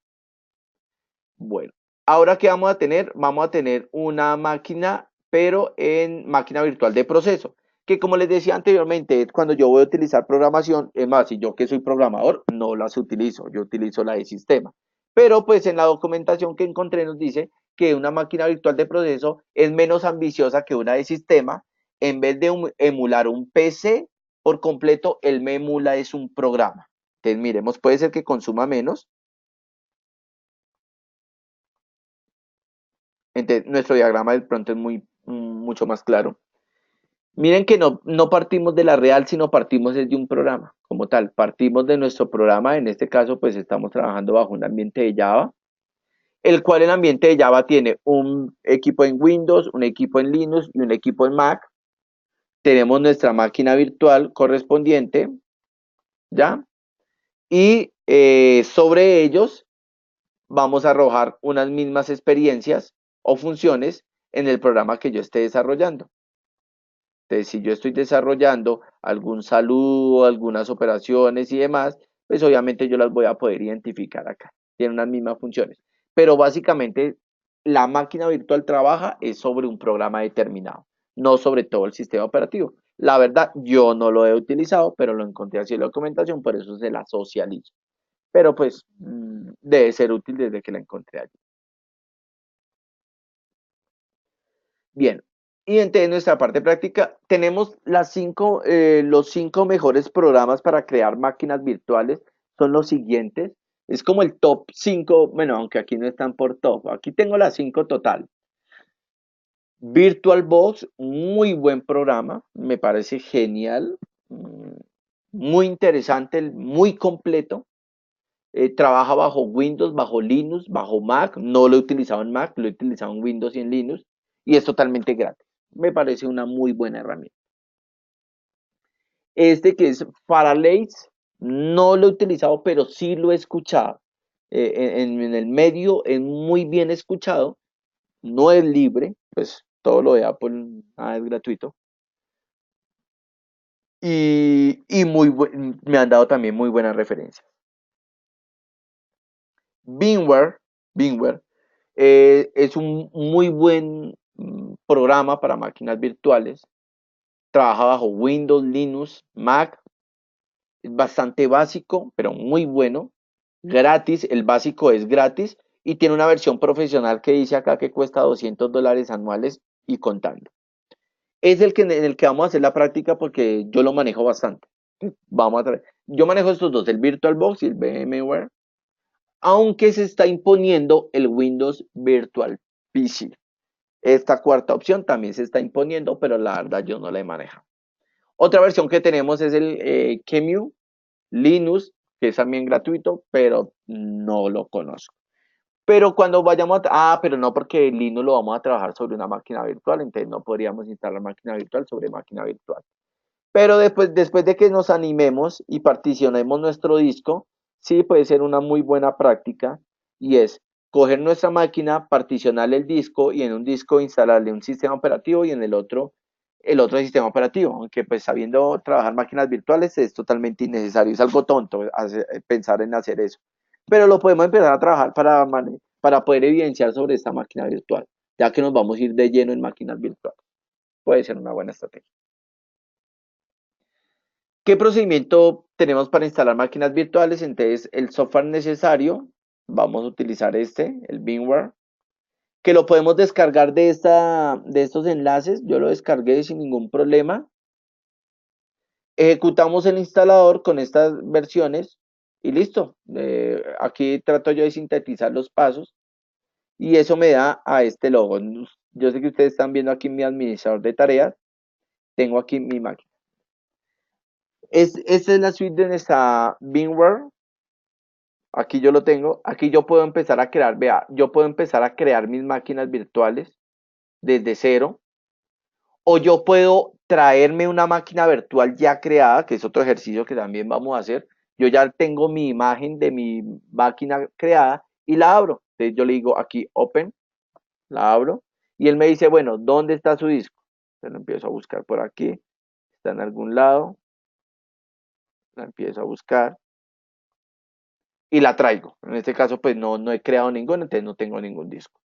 Bueno, ahora ¿qué vamos a tener? Vamos a tener una máquina, pero en máquina virtual de proceso, que como les decía anteriormente, cuando yo voy a utilizar programación, es más, si yo que soy programador, no las utilizo, yo utilizo la de sistema. Pero pues en la documentación que encontré nos dice que una máquina virtual de proceso es menos ambiciosa que una de sistema. En vez de emular un PC por completo, él me emula es un programa. Entonces miremos, puede ser que consuma menos. Entonces, nuestro diagrama de pronto es mucho más claro. Miren que no partimos de la real, sino partimos de un programa como tal. Partimos de nuestro programa, en este caso pues estamos trabajando bajo un ambiente de Java, el cual el ambiente de Java tiene un equipo en Windows, un equipo en Linux y un equipo en Mac. Tenemos nuestra máquina virtual correspondiente, ¿ya? Y sobre ellos vamos a arrojar unas mismas experiencias o funciones en el programa que yo esté desarrollando. Entonces, si yo estoy desarrollando algún saludo, algunas operaciones y demás, pues obviamente yo las voy a poder identificar acá. Tienen unas mismas funciones. Pero básicamente la máquina virtual trabaja es sobre un programa determinado, no sobre todo el sistema operativo. La verdad, yo no lo he utilizado, pero lo encontré así en la documentación, por eso se la socializo. Pero pues debe ser útil desde que la encontré allí. Bien, y entonces nuestra parte práctica, tenemos los 5 mejores programas para crear máquinas virtuales, son los siguientes. Es como el top 5, bueno, aunque aquí no están por top, aquí tengo las 5 total. VirtualBox, muy buen programa, me parece genial, muy interesante, muy completo. Trabaja bajo Windows, bajo Linux, bajo Mac. No lo he utilizado en Mac, lo he utilizado en Windows y en Linux. Y es totalmente gratis. Me parece una muy buena herramienta. Este que es Paralace, no lo he utilizado, pero sí lo he escuchado. En el medio es muy bien escuchado. No es libre, pues todo lo de Apple es gratuito. Y me han dado también muy buenas referencias. Bingware, Bingware es un muy buen programa para máquinas virtuales. Trabaja bajo Windows, Linux, Mac. Es bastante básico, pero muy bueno. Gratis, el básico es gratis y tiene una versión profesional que dice acá que cuesta $200 anuales y contando. Es en el que vamos a hacer la práctica porque yo lo manejo bastante. Vamos a traer. Yo manejo estos dos, el VirtualBox y el VMware, aunque se está imponiendo el Windows Virtual PC. Esta cuarta opción también se está imponiendo, pero la verdad yo no la he manejado. Otra versión que tenemos es el QEMU Linux, que es también gratuito, pero no lo conozco. Pero cuando vayamos pero no, porque el Linux lo vamos a trabajar sobre una máquina virtual, entonces no podríamos instalar máquina virtual sobre máquina virtual. Pero después de que nos animemos y particionemos nuestro disco, sí puede ser una muy buena práctica y es coger nuestra máquina, particionarle el disco y en un disco instalarle un sistema operativo y en el otro sistema operativo, aunque pues sabiendo trabajar máquinas virtuales es totalmente innecesario, es algo tonto pensar en hacer eso, pero lo podemos empezar a trabajar para poder evidenciar sobre esta máquina virtual, ya que nos vamos a ir de lleno en máquinas virtuales. Puede ser una buena estrategia. ¿Qué procedimiento tenemos para instalar máquinas virtuales? Entonces, el software necesario, vamos a utilizar el Bingware, que lo podemos descargar de estos enlaces. Yo lo descargué sin ningún problema. Ejecutamos el instalador con estas versiones y listo. Aquí trato yo de sintetizar los pasos y eso me da a este logo. Yo sé que ustedes están viendo aquí mi administrador de tareas. Tengo aquí mi máquina. Esta es la suite de nuestra Bingware. Aquí yo lo tengo. Aquí yo puedo empezar a crear, vea, yo puedo empezar a crear mis máquinas virtuales desde cero. O yo puedo traerme una máquina virtual ya creada, que es otro ejercicio que también vamos a hacer. Yo ya tengo mi imagen de mi máquina creada y la abro. Entonces yo le digo aquí Open, la abro. Y él me dice, bueno, ¿dónde está su disco? Entonces lo empiezo a buscar por aquí. Está en algún lado. La empiezo a buscar y la traigo. En este caso, pues no he creado ninguno, entonces no tengo ningún disco.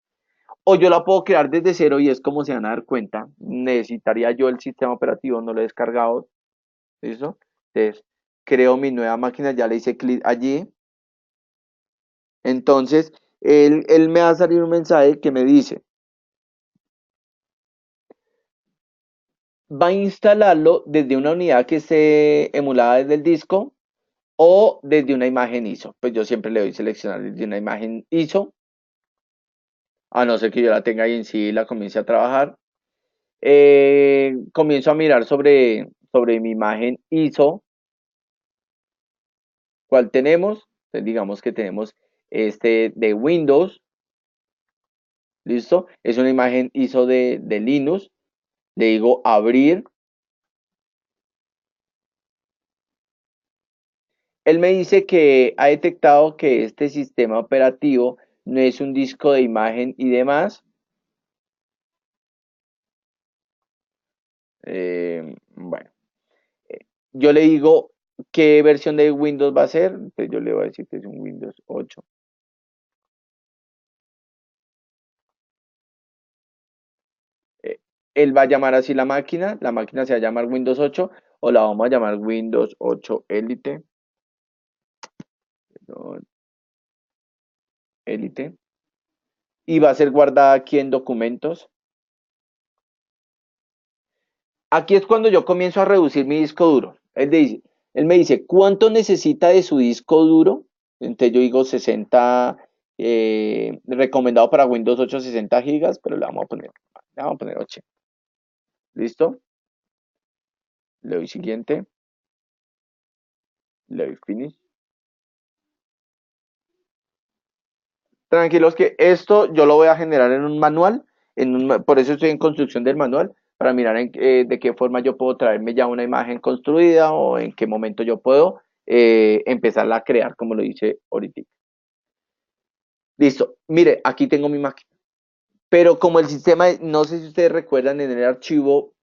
O yo la puedo crear desde cero y es como se van a dar cuenta. Necesitaría yo el sistema operativo, no lo he descargado. ¿Listo? Entonces, creo mi nueva máquina, ya le hice clic allí. Entonces, él me va a salir un mensaje que me dice, va a instalarlo desde una unidad que esté emulada desde el disco o desde una imagen ISO. Pues yo siempre le doy seleccionar desde una imagen ISO, a no ser que yo la tenga ahí en sí y la comience a trabajar. Comienzo a mirar sobre mi imagen ISO, ¿cuál tenemos? Entonces, digamos que tenemos este de Windows, ¿listo? Es una imagen ISO de Linux. Le digo abrir. Él me dice que ha detectado que este sistema operativo no es un disco de imagen y demás. Bueno, yo le digo qué versión de Windows va a ser. Entonces yo le voy a decir que es un Windows 8. Eh, Él va a llamar así la máquina se va a llamar Windows 8 o la vamos a llamar Windows 8 Elite. No, Elite. Y va a ser guardada aquí en documentos. Aquí es cuando yo comienzo a reducir mi disco duro. Él me dice, ¿cuánto necesita de su disco duro? Entonces yo digo 60, recomendado para Windows 8, 60 gigas, pero le vamos a poner 80. ¿Listo? Le doy siguiente, le doy finish. Tranquilos que esto yo lo voy a generar en un manual, por eso estoy en construcción del manual, para mirar de qué forma yo puedo traerme ya una imagen construida o en qué momento yo puedo empezarla a crear, como lo dice ahorita. Listo, mire, aquí tengo mi máquina, pero como el sistema, no sé si ustedes recuerdan en el archivo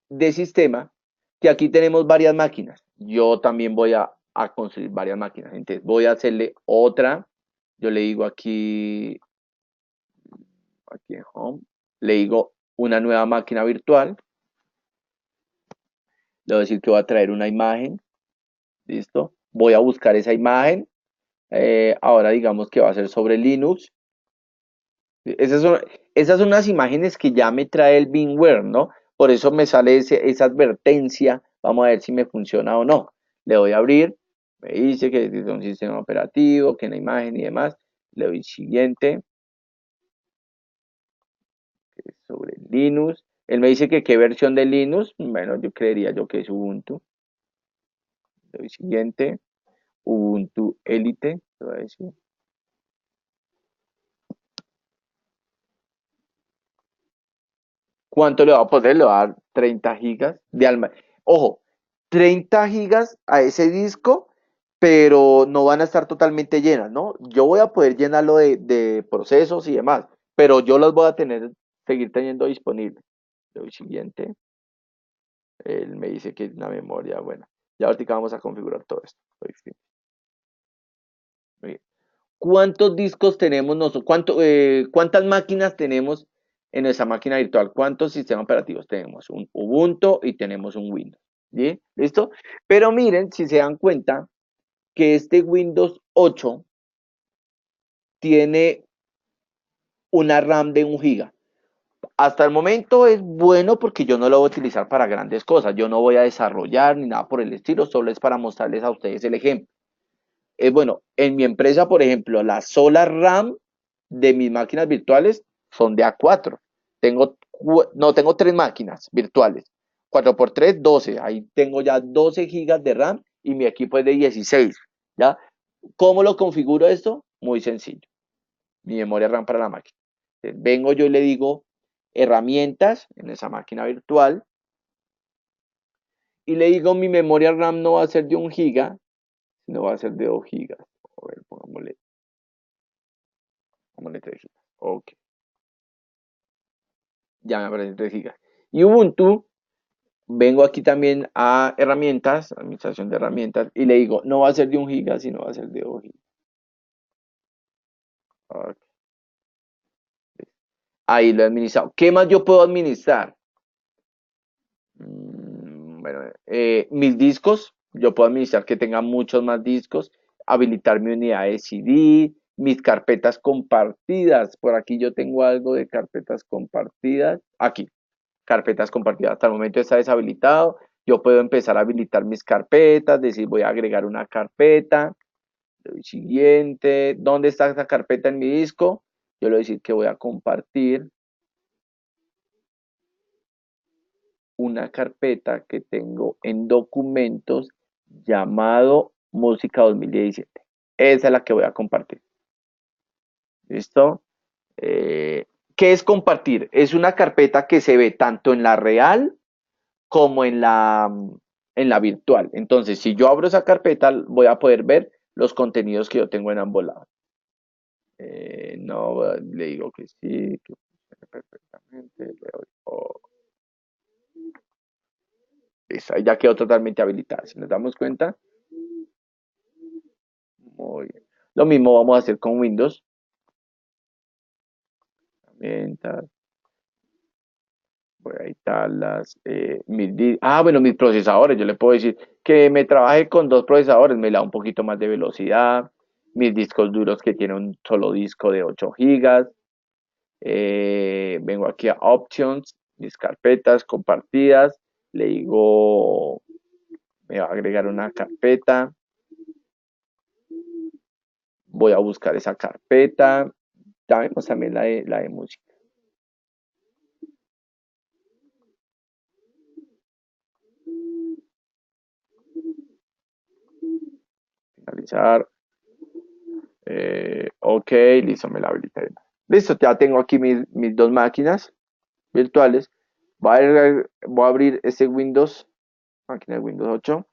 de sistema, que aquí tenemos varias máquinas. Yo también voy a construir varias máquinas, entonces voy a hacerle otra, yo le digo aquí en Home, le digo una nueva máquina virtual, le voy a decir que voy a traer una imagen, listo, voy a buscar esa imagen, ahora digamos que va a ser sobre Linux, esas son, esas son las imágenes que ya me trae el VMware, ¿no? Por eso me sale esa advertencia, vamos a ver si me funciona o no. Le doy a abrir, me dice que es un sistema operativo, que la imagen y demás, le doy siguiente, sobre Linux. Él me dice que qué versión de Linux. Bueno, yo creería yo que es Ubuntu. Le doy siguiente. Ubuntu Elite. Te voy a decir. ¿Cuánto le va a poner? Le va a dar 30 gigas de almacenamiento. Ojo, 30 gigas a ese disco, pero no van a estar totalmente llenas, ¿no? Yo voy a poder llenarlo de procesos y demás, pero yo los voy a seguir teniendo disponibles. Le doy siguiente. Él me dice que es una memoria buena. Ya ahorita vamos a configurar todo esto. Muy bien. ¿Cuántos discos tenemos nosotros? ¿Cuántas máquinas tenemos en esa máquina virtual? ¿Cuántos sistemas operativos tenemos? Un Ubuntu y tenemos un Windows. ¿Sí? ¿Listo? Pero miren, si se dan cuenta, que este Windows 8 tiene una RAM de 1 GB. Hasta el momento es bueno porque yo no lo voy a utilizar para grandes cosas. Yo no voy a desarrollar ni nada por el estilo, solo es para mostrarles a ustedes el ejemplo. Bueno, en mi empresa, por ejemplo, la sola RAM de mis máquinas virtuales son de A4. No, tengo 3 máquinas virtuales. 4 por 3, 12. Ahí tengo ya 12 gigas de RAM y mi equipo es de 16. ¿Ya? ¿Cómo lo configuro esto? Muy sencillo. Mi memoria RAM para la máquina. Vengo yo y le digo herramientas en esa máquina virtual y le digo mi memoria RAM no va a ser de 1 GB, sino va a ser de 2 GB. A ver, pongámosle 3 GB. Ok, ya me aparece 3 GB. Y Ubuntu, vengo aquí también a herramientas, administración de herramientas, y le digo, no va a ser de 1 GB, sino va a ser de 2 GB. Ok, ahí lo he administrado. ¿Qué más yo puedo administrar? Bueno, mis discos, yo puedo administrar que tenga muchos más discos, habilitar mi unidad de CD, mis carpetas compartidas. Por aquí yo tengo algo de carpetas compartidas. Aquí, carpetas compartidas. Hasta el momento está deshabilitado. Yo puedo empezar a habilitar mis carpetas, decir voy a agregar una carpeta. Siguiente, ¿dónde está esta carpeta en mi disco? Yo le voy a decir que voy a compartir una carpeta que tengo en documentos llamado Música 2017. Esa es la que voy a compartir. ¿Listo? ¿Qué es compartir? Es una carpeta que se ve tanto en la real como en la virtual. Entonces, si yo abro esa carpeta, voy a poder ver los contenidos que yo tengo en ambos lados. No, le digo que sí, que funciona perfectamente. Le doy, listo, ahí ya quedó totalmente habilitada. Si nos damos cuenta, muy bien. Lo mismo vamos a hacer con Windows. Herramientas, voy a editarlas. Bueno, mis procesadores. Yo le puedo decir que me trabaje con 2 procesadores, me da un poquito más de velocidad. Mis discos duros que tienen un solo disco de 8 gigas. Vengo aquí a Options, mis carpetas compartidas, le digo, me va a agregar una carpeta, voy a buscar esa carpeta, ya vemos también la de música. Finalizar. Ok, listo, me la habilité. Listo, ya tengo aquí mis dos máquinas virtuales. Voy a abrir este Windows, máquina de Windows 8.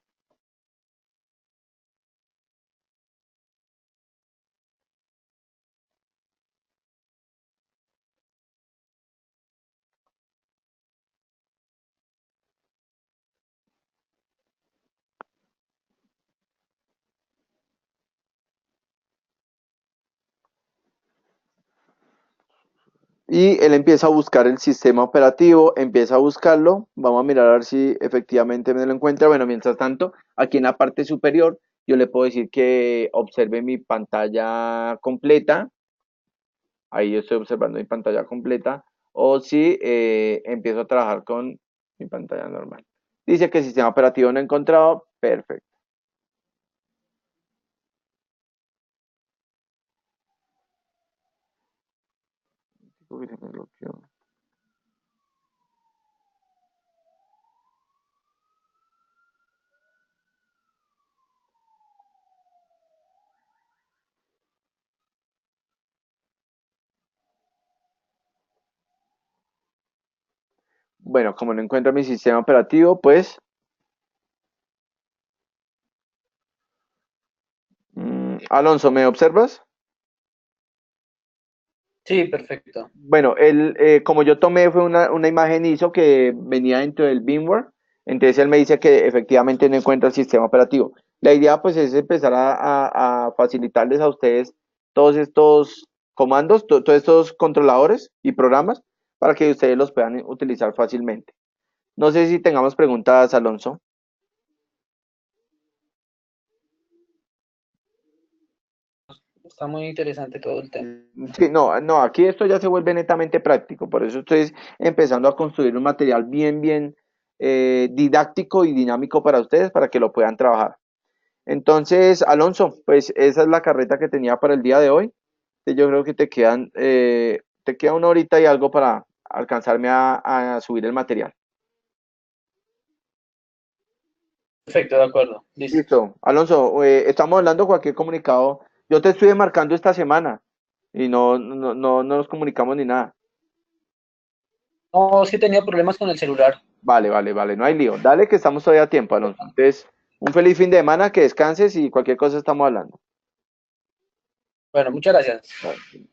Y él empieza a buscar el sistema operativo, empieza a buscarlo. Vamos a mirar a ver si efectivamente me lo encuentra. Bueno, mientras tanto, aquí en la parte superior, yo le puedo decir que observe mi pantalla completa. Ahí yo estoy observando mi pantalla completa. O si empiezo a trabajar con mi pantalla normal. Dice que el sistema operativo no encontrado. Perfecto. Uy, se me bloqueó. Bueno, como no encuentro mi sistema operativo, pues, Alonso, ¿me observas? Sí, perfecto. Bueno, como yo tomé fue una imagen ISO que venía dentro del VMware, entonces él me dice que efectivamente no encuentra el sistema operativo. La idea pues es empezar a facilitarles a ustedes todos estos comandos, todos estos controladores y programas para que ustedes los puedan utilizar fácilmente. No sé si tengamos preguntas, Alonso. Está muy interesante todo el tema. Sí, no, no, aquí esto ya se vuelve netamente práctico, por eso estoy empezando a construir un material bien didáctico y dinámico para ustedes para que lo puedan trabajar. Entonces, Alonso, pues esa es la carreta que tenía para el día de hoy. Yo creo que te queda una horita y algo para alcanzarme a subir el material. Perfecto, de acuerdo. Listo. Listo. Alonso, estamos hablando cualquier comunicado. Yo te estuve marcando esta semana y no nos comunicamos ni nada. No, es que tenía problemas con el celular. Vale, no hay lío. Dale que estamos todavía a tiempo, Alonso. Entonces, un feliz fin de semana, que descanses y cualquier cosa estamos hablando. Bueno, muchas gracias. Vale.